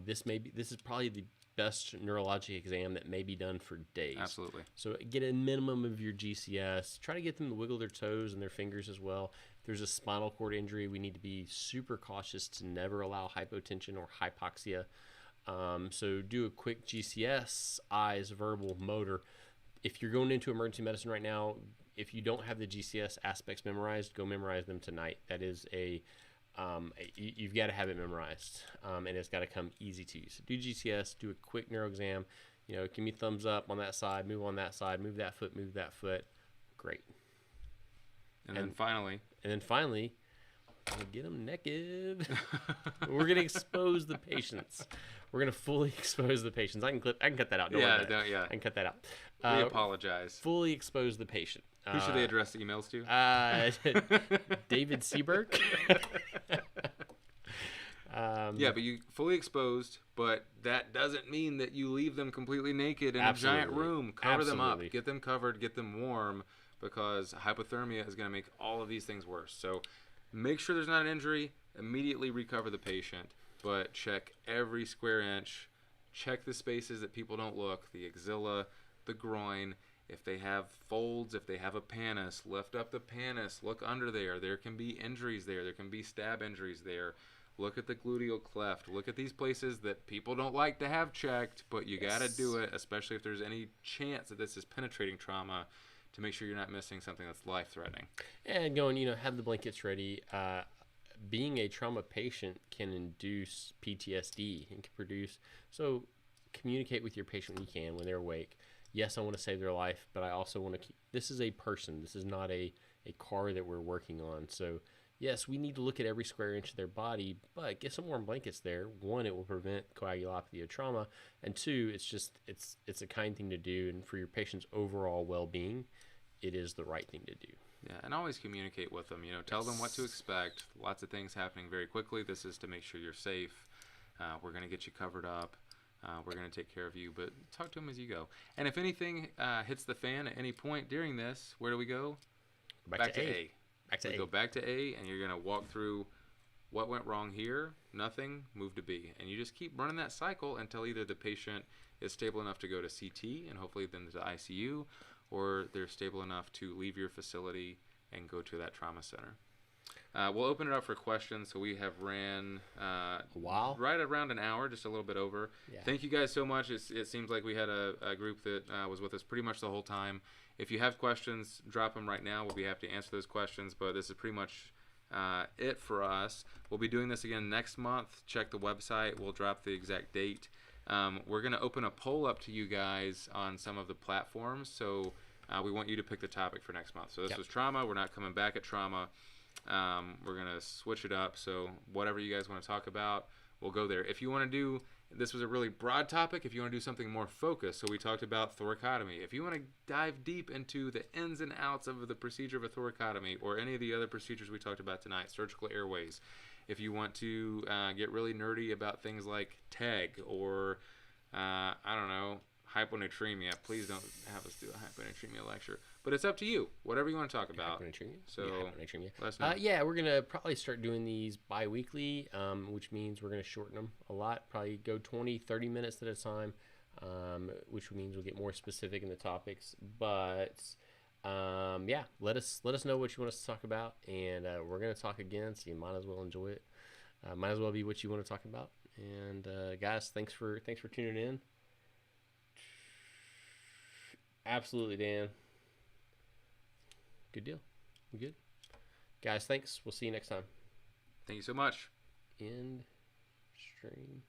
This is probably the best neurologic exam that may be done for days. Absolutely. So get a minimum of your GCS. Try to get them to wiggle their toes and their fingers as well. If there's a spinal cord injury, we need to be super cautious to never allow hypotension or hypoxia. So do a quick GCS, eyes, verbal, motor. If you're going into emergency medicine right now, if you don't have the GCS aspects memorized, go memorize them tonight. That is you've got to have it memorized, and it's got to come easy to you. So do GCS, do a quick neuro exam. You know, give me thumbs up on that side, move on that side, move that foot. Great. And then finally, we'll get them naked. We're gonna expose the patients. We're gonna fully expose the patients. I can cut that out. Don't worry about it. I can cut that out. We apologize. Fully expose the patient. Who should they address the emails to? David Seaberg. Yeah, but you fully exposed, but that doesn't mean that you leave them completely naked in a giant room. Cover them up, get them covered, get them warm, because hypothermia is going to make all of these things worse. So make sure there's not an injury, immediately recover the patient, but check every square inch, check the spaces that people don't look, the axilla, the groin. If they have folds, if they have a pannus, lift up the pannus, look under there. There can be injuries there. There can be stab injuries there. Look at the gluteal cleft. Look at these places that people don't like to have checked, but you got to do it, especially if there's any chance that this is penetrating trauma, to make sure you're not missing something that's life-threatening. And have the blankets ready. Being a trauma patient can induce PTSD and can produce. So communicate with your patient when you can, when they're awake. Yes, I want to save their life, but I also want to keep. This is a person. This is not a car that we're working on. So yes, we need to look at every square inch of their body, but get some warm blankets there. One, it will prevent coagulopathy or trauma, and two, it's a kind thing to do, and for your patient's overall well-being, it is the right thing to do. Yeah, and always communicate with them. Tell them what to expect. Lots of things happening very quickly. This is to make sure you're safe. We're going to get you covered up. We're going to take care of you, but talk to them as you go. And if anything hits the fan at any point during this, where do we go? Back to A. We go back to A, and you're going to walk through what went wrong here, nothing, move to B. And you just keep running that cycle until either the patient is stable enough to go to CT and hopefully then to the ICU, or they're stable enough to leave your facility and go to that trauma center. We'll open it up for questions. So we have ran right around an hour, just a little bit over. Yeah. Thank you guys so much. It seems like we had a group that was with us pretty much the whole time. If you have questions, drop them right now. We'll be happy to answer those questions. But this is pretty much it for us. We'll be doing this again next month. Check the website. We'll drop the exact date. We're going to open a poll up to you guys on some of the platforms. So we want you to pick the topic for next month. So this was trauma. We're not coming back at trauma. We're going to switch it up. So whatever you guys want to talk about, we'll go there. If you want to do, this was a really broad topic. If you want to do something more focused, so we talked about thoracotomy. If you want to dive deep into the ins and outs of the procedure of a thoracotomy or any of the other procedures we talked about tonight, surgical airways. If you want to get really nerdy about things like TEG or, I don't know, hyponatremia, please don't have us do a hyponatremia lecture. But it's up to you. Whatever you want to talk about. Hyponatremia? So, hyponatremia. Let us know. Yeah, we're going to probably start doing these bi-weekly, which means we're going to shorten them a lot. Probably go 20, 30 minutes at a time, which means we'll get more specific in the topics. But, yeah, let us know what you want us to talk about. And we're going to talk again, so you might as well enjoy it. Might as well be what you want to talk about. And, guys, thanks for tuning in. Absolutely, Dan. Good deal. We good? Guys, thanks. We'll see you next time. Thank you so much. End stream.